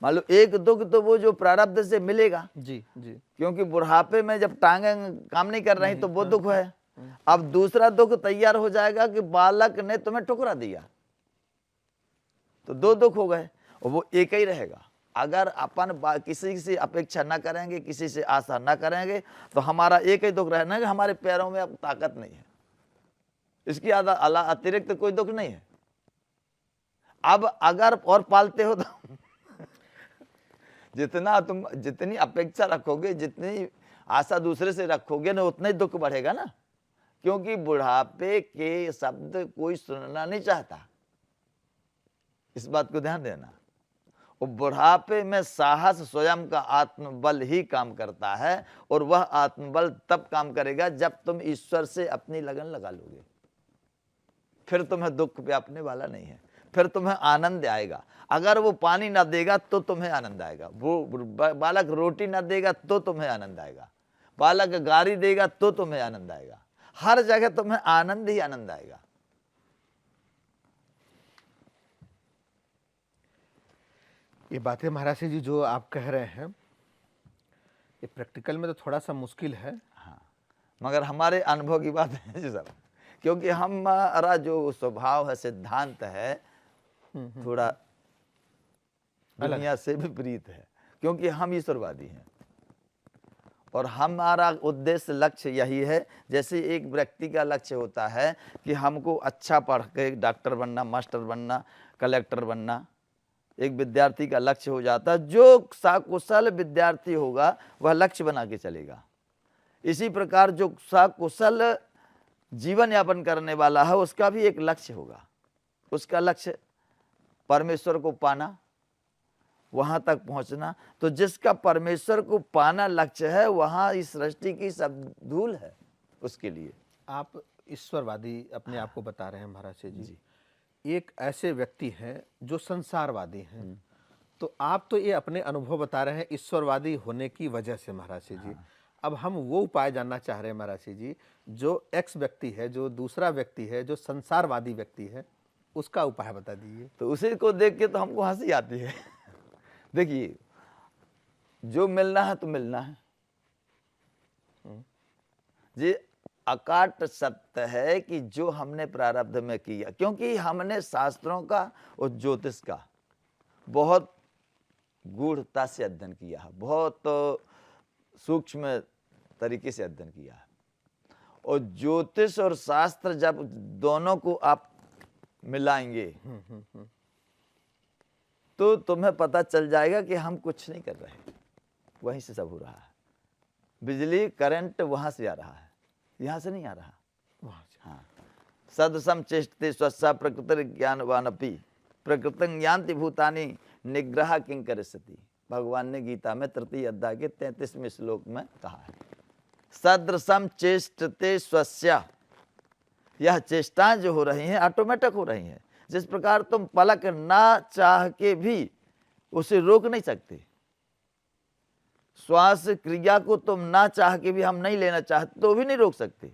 [SPEAKER 2] मान लो एक दुख तो वो जो प्रारब्ध से मिलेगा
[SPEAKER 1] जी,
[SPEAKER 2] क्योंकि बुढ़ापे में जब टांगे काम नहीं कर रही तो वो दुख है। अब दूसरा दुख तैयार हो जाएगा कि बालक ने तुम्हें ठुकरा दिया, तो दो दुख हो गए और वो एक ही रहेगा। अगर अपन किसी से अपेक्षा ना करेंगे, किसी से आशा ना करेंगे तो हमारा एक ही दुख रहना है कि हमारे पैरों में अब ताकत नहीं है, इसकी अतिरिक्त कोई दुख नहीं है। अब अगर और पालते हो तो जितनी अपेक्षा रखोगे, जितनी आशा दूसरे से रखोगे ना, उतना ही दुख बढ़ेगा ना। क्योंकि बुढ़ापे के शब्द कोई सुनना नहीं चाहता, इस बात को ध्यान देना। और बुढ़ापे में साहस स्वयं का आत्मबल ही काम करता है, और वह आत्मबल तब काम करेगा जब तुम ईश्वर से अपनी लगन लगा लोगे। फिर तुम्हें दुख व्यापने वाला नहीं है। फिर तुम्हें आनंद आएगा। अगर वो पानी ना देगा तो तुम्हें आनंद आएगा, वो बालक रोटी ना देगा तो तुम्हें आनंद आएगा, बालक गारी देगा तो तुम्हें आनंद आएगा, हर जगह तुम्हें आनंद ही आनंद आएगा।
[SPEAKER 1] ये बातें महाराज जी जो आप कह रहे हैं, ये प्रैक्टिकल में तो थोड़ा सा मुश्किल है।
[SPEAKER 2] हाँ, मगर हमारे अनुभव की बात है जी सर, क्योंकि हमारा जो स्वभाव है, सिद्धांत है, थोड़ा दुनिया से विपरीत है, क्योंकि हम ईश्वरवादी हैं और हमारा उद्देश्य लक्ष्य यही है। जैसे एक व्यक्ति का लक्ष्य होता है कि हमको अच्छा पढ़ के डॉक्टर बनना, मास्टर बनना, कलेक्टर बनना, एक विद्यार्थी का लक्ष्य हो जाता है। जो सकुशल विद्यार्थी होगा वह लक्ष्य बना के चलेगा। इसी प्रकार जो सकुशल जीवन यापन करने वाला है उसका भी एक लक्ष्य होगा। उसका लक्ष्य परमेश्वर को पाना, वहां तक पहुंचना। तो जिसका परमेश्वर को पाना लक्ष्य है, वहां इस सृष्टि की सब धूल है उसके लिए।
[SPEAKER 1] आप ईश्वरवादी अपने आप को बता रहे हैं महाराज जी। एक ऐसे व्यक्ति हैं जो संसारवादी हैं, तो आप तो ये अपने अनुभव बता रहे हैं ईश्वरवादी होने की वजह से महाराज जी। अब हम वो उपाय जानना चाह रहे हैं महाराज जी, जो एक्स व्यक्ति है, जो दूसरा व्यक्ति है, जो संसारवादी व्यक्ति है, उसका उपाय बता दीजिए।
[SPEAKER 2] तो उसी को देख के तो हमको हंसी आती है। देखिए, जो मिलना है तो मिलना है, ये अकाट सत्य है कि जो हमने प्रारब्ध में किया, क्योंकि हमने शास्त्रों का और ज्योतिष का बहुत गूढ़ता से अध्ययन किया है, बहुत सूक्ष्म तरीके से अध्ययन किया है। और ज्योतिष और शास्त्र जब दोनों को आप मिलाएंगे तो तुम्हें पता चल जाएगा कि हम कुछ नहीं कर रहे, वहीं से सब हो रहा है। बिजली करंट वहां से आ रहा है, यहाँ से नहीं आ रहा। हाँ, सदसम चेष्टते स्वस्सा प्रकृति ज्ञानवानपि प्रकृतं यान्ति भूतानि निग्रह किं करिष्यति। भगवान ने गीता में 3 अध्याय के 33वें श्लोक में कहा है, सदृशम चेष्टते स्वस्या। यह चेष्टाएं जो हो रही हैं ऑटोमेटिक हो रही हैं। जिस प्रकार तुम पलक ना चाह के भी उसे रोक नहीं सकते, श्वास क्रिया को तुम ना चाह के भी, हम नहीं लेना चाहते तो भी नहीं रोक सकते,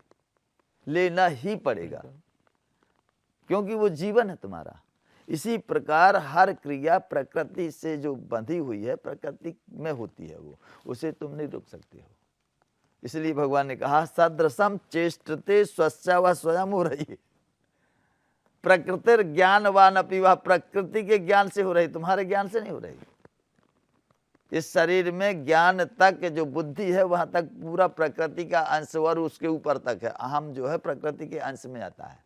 [SPEAKER 2] लेना ही पड़ेगा, क्योंकि वो जीवन है तुम्हारा। इसी प्रकार हर क्रिया प्रकृति से जो बंधी हुई है, प्रकृति में होती है, वो उसे तुम नहीं रोक सकते हो। इसलिए भगवान ने कहा सदृशम चेष्टते स्वस्या, वह स्वयं हो रही है। प्रकृति ज्ञानवान अपि, वह प्रकृति के ज्ञान से हो रही, तुम्हारे ज्ञान से नहीं हो रही। इस शरीर में ज्ञान तक जो बुद्धि है वहां तक पूरा प्रकृति का अंश और उसके ऊपर तक है। अहम जो है प्रकृति के अंश में आता है,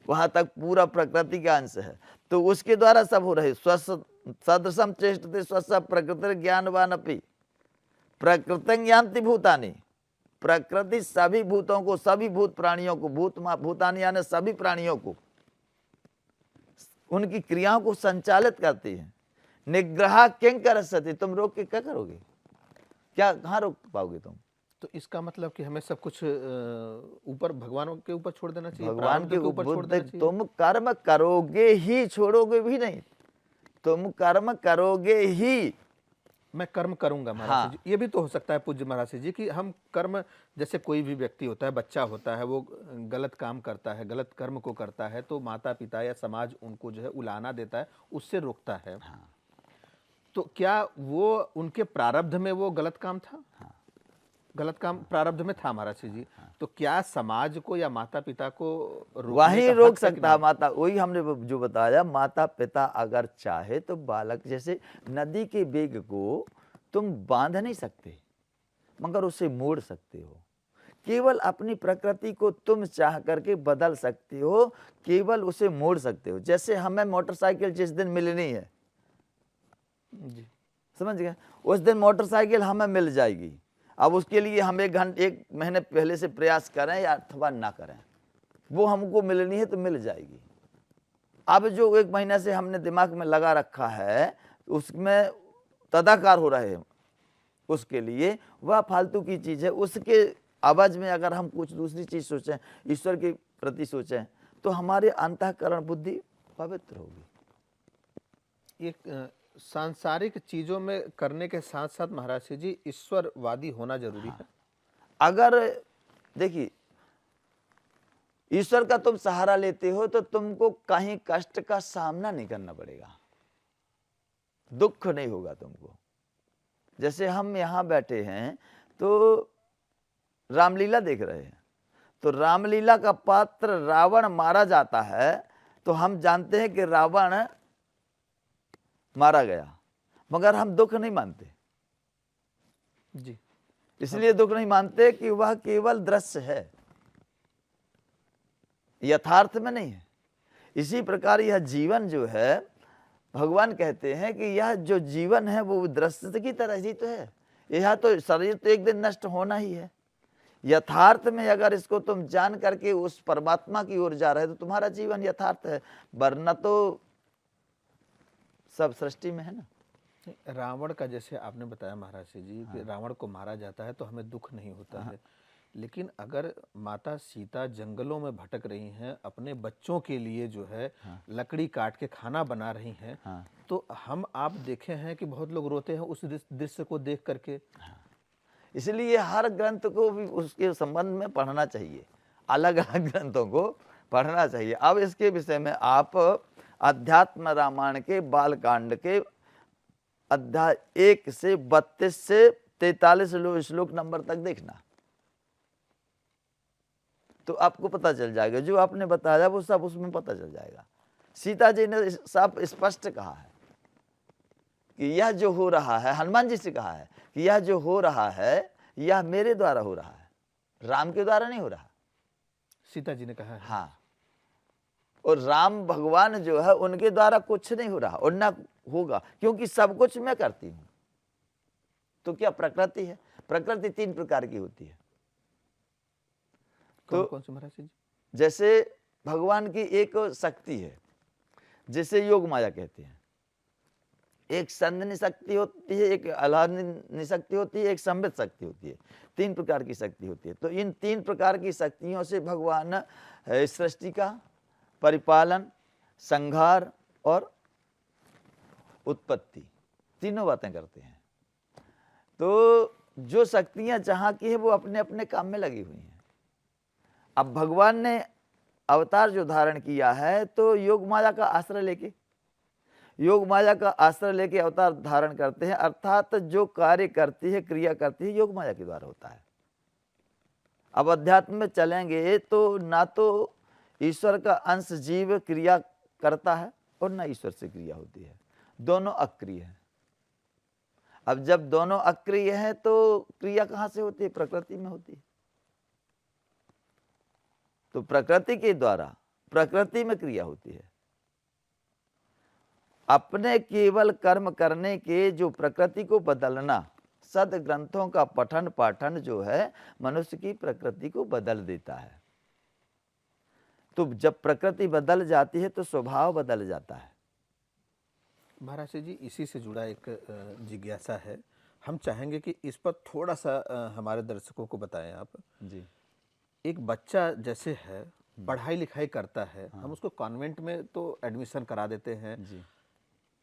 [SPEAKER 2] वहां तक पूरा प्रकृति का अंश है, तो उसके द्वारा सब हो रहे। सदृशम चेष्टते स्वस्या प्रकृति ज्ञानवान अपि प्रकृतं यान्ति भूतानि। प्रकृति सभी भूतों को, सभी भूत प्राणियों को, भूतानि यानी सभी प्राणियों को, उनकी क्रियाओं को संचालित करती है। निग्रह किं करिष्यति, तुम रोक के क्या करोगे, क्या कहाँ रोक पाओगे तुम।
[SPEAKER 1] तो इसका मतलब कि हमें सब कुछ ऊपर भगवान के ऊपर छोड़ देना चाहिए,
[SPEAKER 2] भगवान के
[SPEAKER 1] ऊपर छोड़ देना चाहिए।
[SPEAKER 2] तुम कर्म करोगे ही, छोड़ोगे भी नहीं, तुम कर्म करोगे ही।
[SPEAKER 1] मैं कर्म करूंगा महाराज जी। ये भी तो हो सकता है पूज्य महाराज जी कि हम कर्म, जैसे कोई भी व्यक्ति होता है, बच्चा होता है, वो गलत काम करता है, गलत कर्म को करता है, तो माता पिता या समाज उनको जो है उलाहना देता है, उससे रोकता है। तो क्या वो उनके प्रारब्ध में वो गलत काम था? गलत काम प्रारब्ध में था महाराज जी। तो क्या समाज को या माता पिता को
[SPEAKER 2] वही रोक सकता है माता? वही हमने जो बताया, माता पिता अगर चाहे तो बालक, जैसे नदी के वेग को तुम बांध नहीं सकते, मगर उसे मोड़ सकते हो। केवल अपनी प्रकृति को तुम चाह करके बदल सकते हो, केवल उसे मोड़ सकते हो। जैसे हमें मोटरसाइकिल जिस दिन मिलनी है
[SPEAKER 1] जी,
[SPEAKER 2] समझ गए, उस दिन मोटरसाइकिल हमें मिल जाएगी। अब उसके लिए हम 1 महीने पहले से प्रयास करें या अथवा ना करें, वो हमको मिलनी है तो मिल जाएगी। अब जो 1 महीने से हमने दिमाग में लगा रखा है, उसमें तदाकार हो रहे हैं, उसके लिए वह फालतू की चीज़ है। उसके आवाज में अगर हम कुछ दूसरी चीज़ सोचें, ईश्वर के प्रति सोचें, तो हमारे अंतःकरण बुद्धि पवित्र होगी।
[SPEAKER 1] ये सांसारिक चीजों में करने के साथ साथ महाराज जी ईश्वरवादी होना जरूरी है।
[SPEAKER 2] अगर देखिए ईश्वर का तुम सहारा लेते हो तो तुमको कहीं कष्ट का सामना नहीं करना पड़ेगा, दुख नहीं होगा तुमको। जैसे हम यहाँ बैठे हैं तो रामलीला देख रहे हैं, तो रामलीला का पात्र रावण मारा जाता है तो हम जानते हैं कि रावण मारा गया, मगर हम दुख नहीं मानते।
[SPEAKER 1] जी,
[SPEAKER 2] इसलिए दुख नहीं मानते कि वह केवल दृश्य है, यथार्थ में नहीं है। इसी प्रकार यह जीवन जो है, भगवान कहते हैं कि यह जो जीवन है वो दृश्य की तरह ही तो है। यह तो शरीर तो एक दिन नष्ट होना ही है। यथार्थ में अगर इसको तुम जान करके उस परमात्मा की ओर जा रहे हो तो तुम्हारा जीवन यथार्थ है, वरना तो सब सृष्टि में है ना।
[SPEAKER 1] रावण का जैसे आपने बताया महाराज जी कि रावण को मारा जाता है तो हमें दुख नहीं होता है, लेकिन अगर माता सीता जंगलों में भटक रही हैं, अपने बच्चों के लिए जो है लकड़ी काट के खाना बना रही हैं, तो हम आप देखे हैं कि बहुत लोग रोते हैं उस दृश्य को देख करके।
[SPEAKER 2] इसलिए हर ग्रंथ को भी उसके संबंध में पढ़ना चाहिए, अलग अलग ग्रंथों को पढ़ना चाहिए। अब इसके विषय में आप अध्यात्म रामायण के बालकांड के अध्याय 1 से 32 से 43 श्लोक नंबर तक देखना, तो आपको पता चल जाएगा। जो आपने बताया वो सब उसमें पता चल जाएगा। सीता जी ने साफ स्पष्ट कहा है कि यह जो हो रहा है, हनुमान जी से कहा है कि यह जो हो रहा है यह मेरे द्वारा हो रहा है, राम के द्वारा नहीं हो रहा।
[SPEAKER 1] सीता जी ने कहा है।
[SPEAKER 2] हाँ, और राम भगवान जो है उनके द्वारा कुछ नहीं हो रहा और ना होगा, क्योंकि सब कुछ मैं करती हूं। तो क्या प्रकृति है? प्रकृति 3 प्रकार की होती है।
[SPEAKER 1] कौन कौन सी महाराज जी?
[SPEAKER 2] जैसे भगवान की एक शक्ति है जिसे योग माया कहते हैं। एक संधनी शक्ति होती है, एक आह्लादनी शक्ति होती है, एक संबित शक्ति होती है। 3 प्रकार की शक्ति होती है। तो इन 3 प्रकार की शक्तियों से भगवान सृष्टि का परिपालन, संहार और उत्पत्ति तीनों बातें करते हैं। तो जो शक्तियां जहां की है वो अपने अपने काम में लगी हुई हैं। अब भगवान ने अवतार जो धारण किया है तो योग माया का आश्रय लेके अवतार धारण करते हैं, अर्थात जो कार्य करती है, क्रिया करती है, योग माया के द्वारा होता है। अब अध्यात्म में चलेंगे तो ना तो ईश्वर का अंश जीव क्रिया करता है और ना ईश्वर से क्रिया होती है, दोनों अक्रिय है। अब जब दोनों अक्रिय है तो क्रिया कहां से होती है? प्रकृति में होती है। तो प्रकृति के द्वारा प्रकृति में क्रिया होती है। अपने केवल कर्म करने के जो प्रकृति को बदलना, सद ग्रंथों का पठन पाठन जो है मनुष्य की प्रकृति को बदल देता है। तो जब प्रकृति बदल जाती है तो स्वभाव बदल जाता है।
[SPEAKER 1] महाराज जी इसी से जुड़ा एक जिज्ञासा है, हम चाहेंगे कि इस पर थोड़ा सा हमारे दर्शकों को बताएं आप
[SPEAKER 2] जी।
[SPEAKER 1] एक बच्चा जैसे है पढ़ाई लिखाई करता है, हम उसको कॉन्वेंट में तो एडमिशन करा देते हैं
[SPEAKER 2] जी।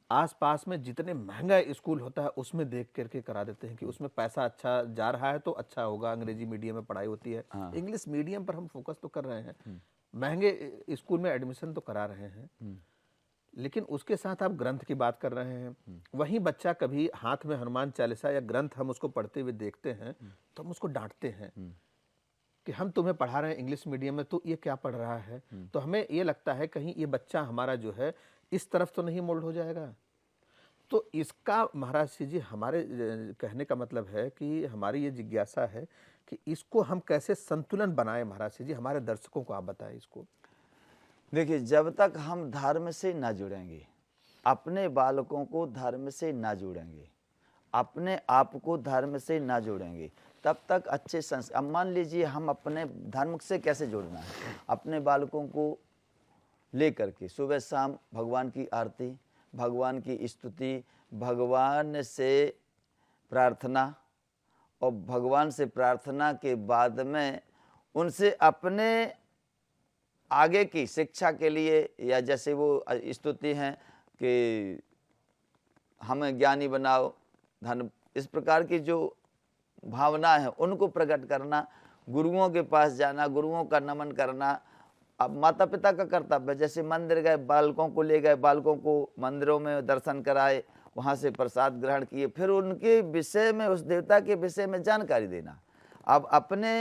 [SPEAKER 1] आसपास में जितने महंगा स्कूल होता है उसमें देख करके करा देते हैं कि उसमें पैसा अच्छा जा रहा है तो अच्छा होगा, अंग्रेजी मीडियम में पढ़ाई होती है। इंग्लिश मीडियम पर हम फोकस तो कर रहे हैं, महंगे स्कूल में एडमिशन तो करा रहे हैं, लेकिन उसके साथ आप ग्रंथ की बात कर रहे हैं। वहीं बच्चा कभी हाथ में हनुमान चालीसा या ग्रंथ हम उसको पढ़ते हुए देखते हैं तो हम उसको डांटते हैं कि हम तुम्हें पढ़ा रहे हैं इंग्लिश मीडियम में, तो ये क्या पढ़ रहा है। तो हमें ये लगता है कहीं ये बच्चा हमारा जो है इस तरफ तो नहीं मोल्ड हो जाएगा। तो इसका महाराज जी हमारे कहने का मतलब है कि हमारी ये जिज्ञासा है कि इसको हम कैसे संतुलन बनाएं। महाराज जी हमारे दर्शकों को आप बताएं इसको।
[SPEAKER 2] देखिए, जब तक हम धर्म से ना जुड़ेंगे, अपने बालकों को धर्म से ना जोड़ेंगे, अपने आप को धर्म से ना जोड़ेंगे, तब तक अच्छे संस्कार। अब मान लीजिए हम अपने धर्म से कैसे जोड़ना है, अपने बालकों को लेकर के सुबह शाम भगवान की आरती, भगवान की स्तुति, भगवान से प्रार्थना, और भगवान से प्रार्थना के बाद में उनसे अपने आगे की शिक्षा के लिए, या जैसे वो स्तुति हैं कि हमें ज्ञानी बनाओ, धन, इस प्रकार की जो भावना है उनको प्रकट करना, गुरुओं के पास जाना, गुरुओं का नमन करना। अब माता पिता का कर्तव्य, जैसे मंदिर गए, बालकों को ले गए, बालकों को मंदिरों में दर्शन कराए, वहाँ से प्रसाद ग्रहण किए, फिर उनके विषय में, उस देवता के विषय में जानकारी देना। अब अपने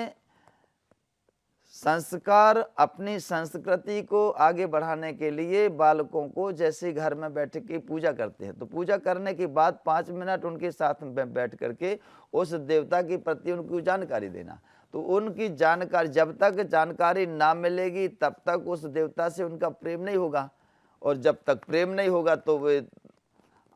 [SPEAKER 2] संस्कार, अपनी संस्कृति को आगे बढ़ाने के लिए बालकों को, जैसे घर में बैठ के पूजा करते हैं, तो पूजा करने के बाद 5 मिनट उनके साथ में बैठ करके उस देवता के प्रति उनको जानकारी देना। तो उनकी जानकारी, जब तक जानकारी ना मिलेगी तब तक उस देवता से उनका प्रेम नहीं होगा, और जब तक प्रेम नहीं होगा तो वे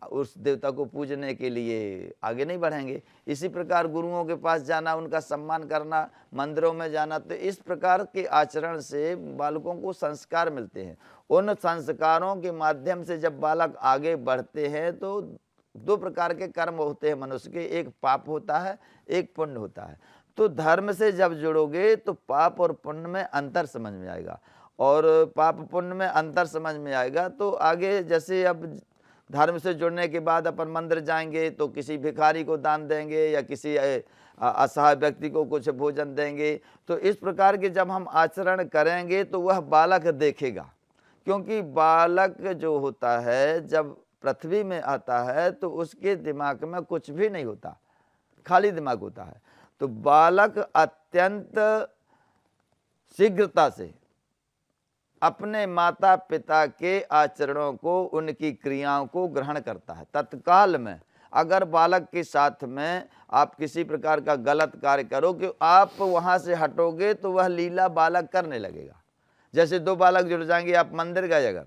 [SPEAKER 2] उस देवता को पूजने के लिए आगे नहीं बढ़ेंगे। इसी प्रकार गुरुओं के पास जाना, उनका सम्मान करना, मंदिरों में जाना, तो इस प्रकार के आचरण से बालकों को संस्कार मिलते हैं। उन संस्कारों के माध्यम से जब बालक आगे बढ़ते हैं तो 2 प्रकार के कर्म होते हैं मनुष्य के, एक पाप होता है, एक पुण्य होता है। तो धर्म से जब जुड़ोगे तो पाप और पुण्य में अंतर समझ में आएगा, और पाप पुण्य में अंतर समझ में आएगा तो आगे, जैसे अब धर्म से जुड़ने के बाद अपन मंदिर जाएंगे तो किसी भिखारी को दान देंगे, या किसी असहाय व्यक्ति को कुछ भोजन देंगे। तो इस प्रकार के जब हम आचरण करेंगे तो वह बालक देखेगा, क्योंकि बालक जो होता है जब पृथ्वी में आता है तो उसके दिमाग में कुछ भी नहीं होता, खाली दिमाग होता है। तो बालक अत्यंत शीघ्रता से अपने माता पिता के आचरणों को, उनकी क्रियाओं को ग्रहण करता है तत्काल में। अगर बालक के साथ में आप किसी प्रकार का गलत कार्य करो कि आप वहाँ से हटोगे तो वह लीला बालक करने लगेगा। जैसे 2 बालक जुड़ जाएंगे, आप मंदिर गए अगर,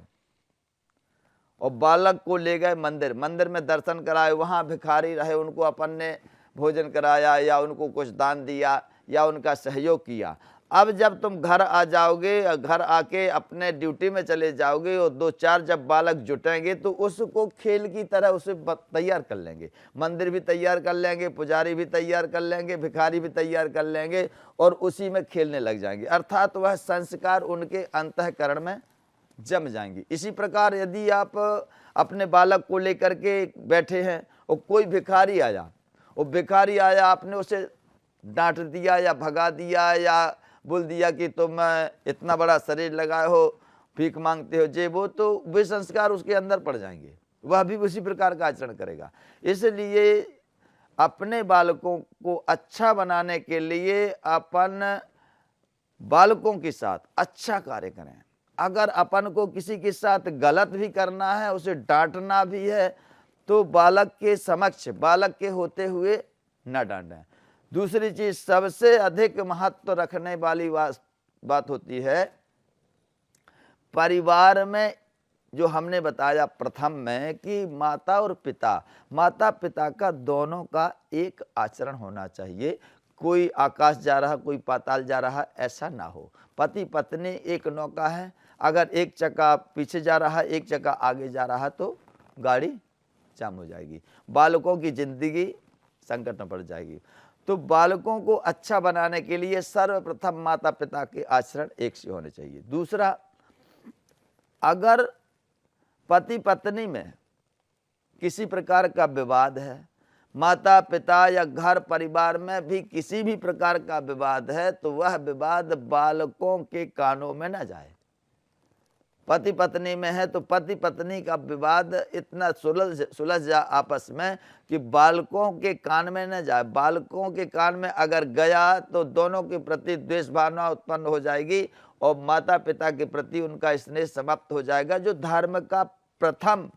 [SPEAKER 2] और बालक को ले गए मंदिर, मंदिर में दर्शन कराए, वहाँ भिखारी रहे, उनको अपन ने भोजन कराया या उनको कुछ दान दिया या उनका सहयोग किया। अब जब तुम घर आ जाओगे, घर आके अपने ड्यूटी में चले जाओगे, और 2-4 जब बालक जुटेंगे तो उसको खेल की तरह उसे तैयार कर लेंगे, मंदिर भी तैयार कर लेंगे, पुजारी भी तैयार कर लेंगे, भिखारी भी तैयार कर लेंगे, और उसी में खेलने लग जाएंगे। अर्थात वह संस्कार उनके अंतःकरण में जम जाएंगे। इसी प्रकार यदि आप अपने बालक को लेकर के बैठे हैं और कोई भिखारी आया, और भिखारी आया, आपने उसे डांट दिया या भगा दिया या बोल दिया कि तुम इतना बड़ा शरीर लगाए हो, भीख मांगते हो, जे वो, तो वे संस्कार उसके अंदर पड़ जाएंगे, वह भी उसी प्रकार का आचरण करेगा। इसलिए अपने बालकों को अच्छा बनाने के लिए अपन बालकों के साथ अच्छा कार्य करें। अगर अपन को किसी के साथ गलत भी करना है, उसे डांटना भी है, तो बालक के समक्ष, बालक के होते हुए न डांटें। दूसरी चीज, सबसे अधिक महत्व रखने वाली बात होती है परिवार में, जो हमने बताया प्रथम में कि माता और पिता, माता पिता का दोनों का एक आचरण होना चाहिए। कोई आकाश जा रहा, कोई पाताल जा रहा, ऐसा ना हो। पति पत्नी एक नौका है, अगर एक चक्का पीछे जा रहा, एक चक्का आगे जा रहा तो गाड़ी जाम हो जाएगी, बालकों की जिंदगी संकट में पड़ जाएगी। तो बालकों को अच्छा बनाने के लिए सर्वप्रथम माता पिता के आचरण एक से होने चाहिए। दूसरा, अगर पति पत्नी में किसी प्रकार का विवाद है, माता पिता या घर परिवार में भी किसी भी प्रकार का विवाद है, तो वह विवाद बालकों के कानों में न जाए। पति पत्नी में है तो पति पत्नी का विवाद इतना सुलझ जा आपस में कि बालकों के कान में न जाए। बालकों के कान में अगर गया तो दोनों के प्रति द्वेष भावना उत्पन्न हो जाएगी, और माता पिता के प्रति उनका स्नेह समाप्त हो जाएगा, जो धर्म का प्रथम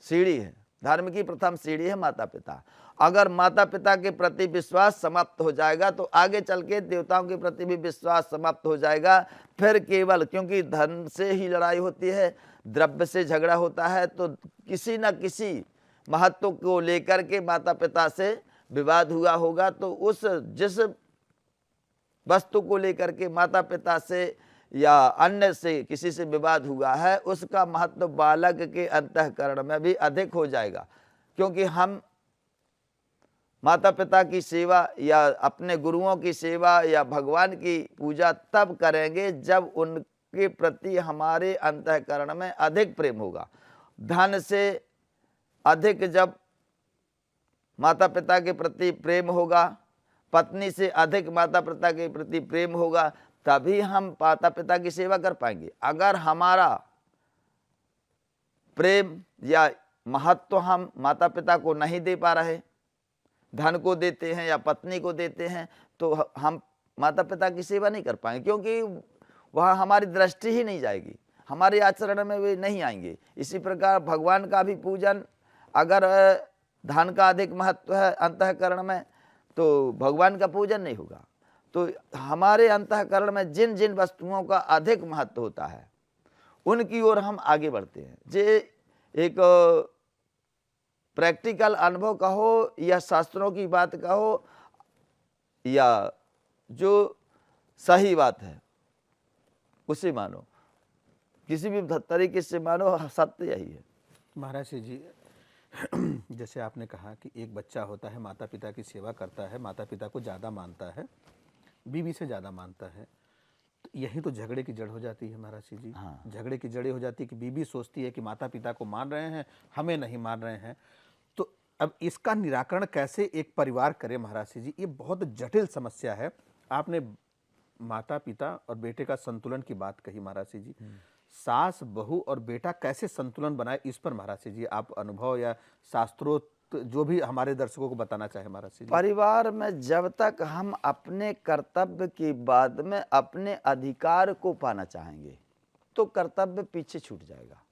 [SPEAKER 2] सीढ़ी है। धर्म की प्रथम सीढ़ी है माता पिता। अगर माता पिता के प्रति विश्वास समाप्त हो जाएगा तो आगे चल के देवताओं के प्रति भी विश्वास समाप्त हो जाएगा। फिर केवल, क्योंकि धन से ही लड़ाई होती है, द्रव्य से झगड़ा होता है, तो किसी न किसी महत्व को लेकर के माता पिता से विवाद हुआ होगा, तो उस जिस वस्तु को लेकर के माता पिता से या अन्य से किसी से विवाद हुआ है, उसका महत्व बालक के अंतःकरण में भी अधिक हो जाएगा। क्योंकि हम माता पिता की सेवा या अपने गुरुओं की सेवा या भगवान की पूजा तब करेंगे जब उनके प्रति हमारे अंतःकरण में अधिक प्रेम होगा। धन से अधिक जब माता पिता के प्रति प्रेम होगा, पत्नी से अधिक माता पिता के प्रति प्रेम होगा, तभी हम माता पिता की सेवा कर पाएंगे। अगर हमारा प्रेम या महत्व हम माता पिता को नहीं दे पा रहे, धन को देते हैं या पत्नी को देते हैं, तो हम माता पिता की सेवा नहीं कर पाएंगे, क्योंकि वह हमारी दृष्टि ही नहीं जाएगी, हमारे आचरण में वे नहीं आएंगे। इसी प्रकार भगवान का भी पूजन, अगर धन का अधिक महत्व है अंतःकरण में, तो भगवान का पूजन नहीं होगा। तो हमारे अंतःकरण में जिन जिन वस्तुओं का अधिक महत्व होता है, उनकी ओर हम आगे बढ़ते हैं। जे एक प्रैक्टिकल अनुभव कहो या शास्त्रों की बात कहो या जो सही बात है उसे मानो, किसी भी तरीके से मानो, सत्य यही है।
[SPEAKER 1] महाराज जी, जैसे आपने कहा कि एक बच्चा होता है, माता पिता की सेवा करता है, माता पिता को ज़्यादा मानता है, बीवी से ज़्यादा मानता है, तो यही तो झगड़े की जड़ हो जाती है महाराज जी।
[SPEAKER 2] हाँ।
[SPEAKER 1] झगड़े की जड़ हो जाती है कि बीवी सोचती है कि माता पिता को मान रहे हैं, हमें नहीं मान रहे हैं। तो अब इसका निराकरण कैसे एक परिवार करे महाराज जी, ये बहुत जटिल समस्या है। आपने माता पिता और बेटे का संतुलन की बात कही महाराज जी। सास, बहू और बेटा कैसे संतुलन बनाए, इस पर महाराज जी आप अनुभव या शास्त्रोक्त जो भी हमारे दर्शकों को बताना चाहे महाराज जी।
[SPEAKER 2] परिवार में जब तक हम अपने कर्तव्य के बाद में अपने अधिकार को पाना चाहेंगे, तो कर्तव्य पीछे छूट जाएगा।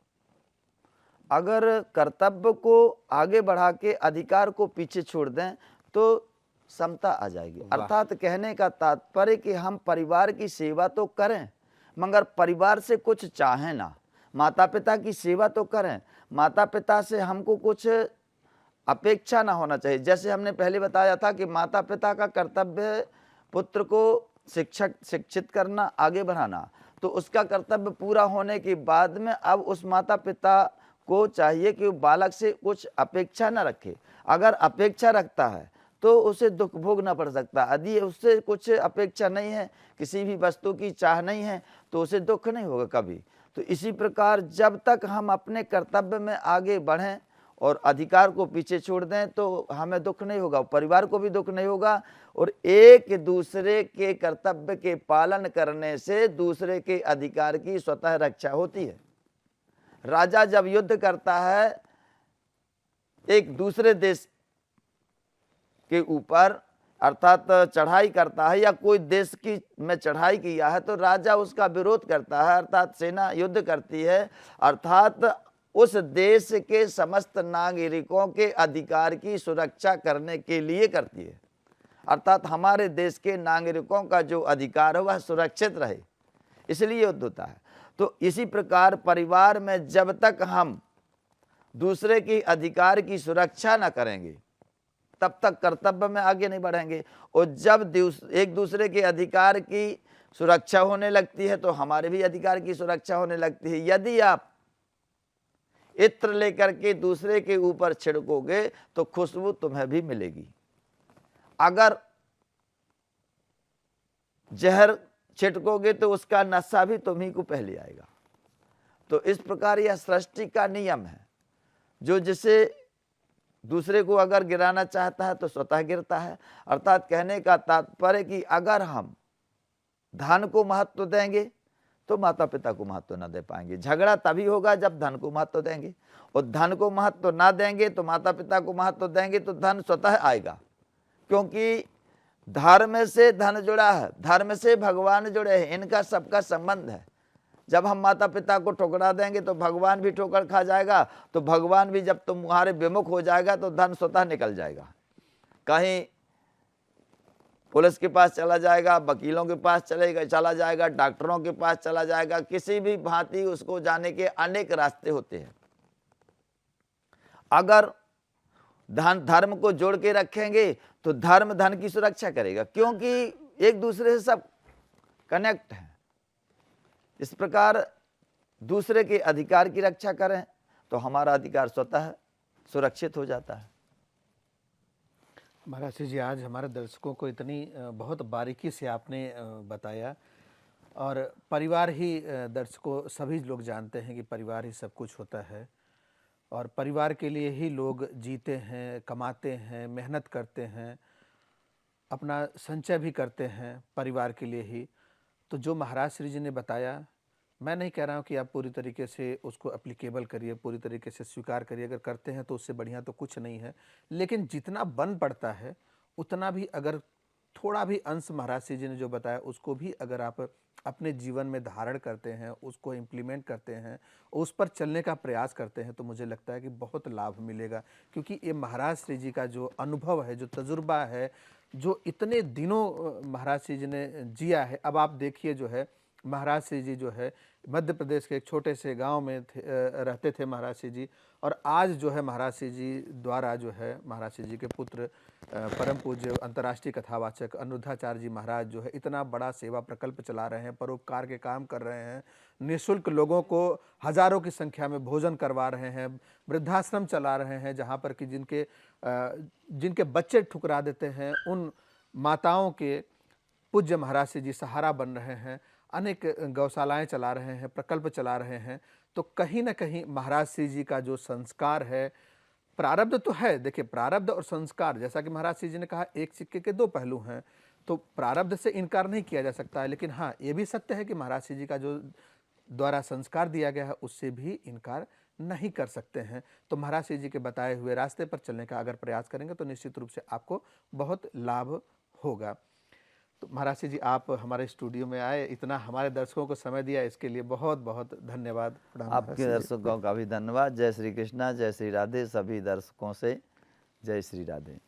[SPEAKER 2] अगर कर्तव्य को आगे बढ़ा के अधिकार को पीछे छोड़ दें तो समता आ जाएगी। अर्थात कहने का तात्पर्य कि हम परिवार की सेवा तो करें, मगर परिवार से कुछ चाहें ना। माता पिता की सेवा तो करें, माता पिता से हमको कुछ अपेक्षा ना होना चाहिए। जैसे हमने पहले बताया था कि माता पिता का कर्तव्य पुत्र को शिक्षित करना, आगे बढ़ाना, तो उसका कर्तव्य पूरा होने के बाद में अब उस माता पिता को चाहिए कि बालक से कुछ अपेक्षा न रखे। अगर अपेक्षा रखता है तो उसे दुख भोगना पड़ सकता है। यदि उससे कुछ अपेक्षा नहीं है, किसी भी वस्तु की चाह नहीं है, तो उसे दुख नहीं होगा कभी। तो इसी प्रकार जब तक हम अपने कर्तव्य में आगे बढ़ें और अधिकार को पीछे छोड़ दें तो हमें दुख नहीं होगा, परिवार को भी दुख नहीं होगा। और एक दूसरे के कर्तव्य के पालन करने से दूसरे के अधिकार की स्वतः रक्षा होती है। राजा जब युद्ध करता है एक दूसरे देश के ऊपर, अर्थात चढ़ाई करता है, या कोई देश की में चढ़ाई किया है तो राजा उसका विरोध करता है, अर्थात सेना युद्ध करती है, अर्थात उस देश के समस्त नागरिकों के अधिकार की सुरक्षा करने के लिए करती है। अर्थात हमारे देश के नागरिकों का जो अधिकार है वह सुरक्षित रहे, इसलिए युद्ध होता है। तो इसी प्रकार परिवार में जब तक हम दूसरे के अधिकार की सुरक्षा न करेंगे तब तक कर्तव्य में आगे नहीं बढ़ेंगे। और जब एक दूसरे के अधिकार की सुरक्षा होने लगती है तो हमारे भी अधिकार की सुरक्षा होने लगती है। यदि आप इत्र लेकर के दूसरे के ऊपर छिड़कोगे तो खुशबू तुम्हें भी मिलेगी, अगर जहर छिड़कोगे तो उसका नशा भी तुम्ही को पहले आएगा। तो इस प्रकार यह सृष्टि का नियम है, जो जिसे दूसरे को अगर गिराना चाहता है तो स्वतः गिरता है। अर्थात कहने का तात्पर्य कि अगर हम धन को महत्व देंगे तो माता पिता को महत्व न दे पाएंगे। झगड़ा तभी होगा जब धन को महत्व देंगे, और धन को महत्व ना देंगे तो माता पिता को महत्व देंगे तो धन स्वतः आएगा, क्योंकि धर्म से धन जुड़ा है, धर्म से भगवान जुड़े हैं, इनका सबका संबंध है। जब हम माता पिता को ठुकरा देंगे तो भगवान भी ठोकर खा जाएगा, तो भगवान भी जब तुम्हारे विमुख हो जाएगा तो धन स्वतः निकल जाएगा, कहीं पुलिस के पास चला जाएगा, वकीलों के पास चला जाएगा, डॉक्टरों के पास चला जाएगा, किसी भी भांति उसको जाने के अनेक रास्ते होते हैं। अगर धर्म को जोड़ के रखेंगे तो धर्म धन की सुरक्षा करेगा, क्योंकि एक दूसरे से सब कनेक्ट है। इस प्रकार दूसरे के अधिकार की रक्षा करें तो हमारा अधिकार स्वतः सुरक्षित हो जाता है।
[SPEAKER 1] महाराज श्री जी, आज हमारे दर्शकों को इतनी बहुत बारीकी से आपने बताया। और परिवार ही दर्शकों सभी लोग जानते हैं कि परिवार ही सब कुछ होता है और परिवार के लिए ही लोग जीते हैं, कमाते हैं, मेहनत करते हैं, अपना संचय भी करते हैं परिवार के लिए ही। तो जो महाराज श्री जी ने बताया, मैं नहीं कह रहा हूँ कि आप पूरी तरीके से उसको एप्लीकेबल करिए, पूरी तरीके से स्वीकार करिए। अगर करते हैं तो उससे बढ़िया तो कुछ नहीं है। लेकिन जितना बन पड़ता है, उतना भी अगर थोड़ा भी अंश महाराज श्री जी ने जो बताया उसको भी अगर आप अपने जीवन में धारण करते हैं, उसको इम्प्लीमेंट करते हैं, उस पर चलने का प्रयास करते हैं, तो मुझे लगता है कि बहुत लाभ मिलेगा। क्योंकि ये महाराज श्री जी का जो अनुभव है, जो तजुर्बा है, जो इतने दिनों महाराज श्री जी ने जिया है। अब आप देखिए जो है, महाराज श्री जी जो है मध्य प्रदेश के एक छोटे से गांव में रहते थे महाराज श्री जी। और आज जो है महाराज श्री जी द्वारा जो है महाराज श्री जी के पुत्र परम पूज्य अंतर्राष्ट्रीय कथावाचक अनिरुद्धाचार्य जी महाराज जो है इतना बड़ा सेवा प्रकल्प चला रहे हैं, परोपकार के काम कर रहे हैं, निःशुल्क लोगों को हजारों की संख्या में भोजन करवा रहे हैं, वृद्धाश्रम चला रहे हैं जहाँ पर कि जिनके बच्चे ठुकरा देते हैं, उन माताओं के पूज्य महाराज श्री जी सहारा बन रहे हैं, अनेक गौशालाएं चला रहे हैं, प्रकल्प चला रहे हैं। तो कहीं ना कहीं महाराज श्री जी का जो संस्कार है, प्रारब्ध तो है, देखिए प्रारब्ध और संस्कार, जैसा कि महाराज श्री जी ने कहा, एक सिक्के के दो पहलू हैं। तो प्रारब्ध से इनकार नहीं किया जा सकता है, लेकिन हाँ ये भी सत्य है कि महाराज श्री जी का जो द्वारा संस्कार दिया गया है उससे भी इनकार नहीं कर सकते हैं। तो महाराज श्री जी के बताए हुए रास्ते पर चलने का अगर प्रयास करेंगे तो निश्चित रूप से आपको बहुत लाभ होगा। तो महाराज श्री जी, आप हमारे स्टूडियो में आए, इतना हमारे दर्शकों को समय दिया, इसके लिए बहुत बहुत धन्यवाद। प्रणाम महाराज
[SPEAKER 2] आपके
[SPEAKER 1] श्री जी।
[SPEAKER 2] दर्शकों का भी धन्यवाद। जय श्री कृष्णा, जय श्री राधे। सभी दर्शकों से जय श्री राधे।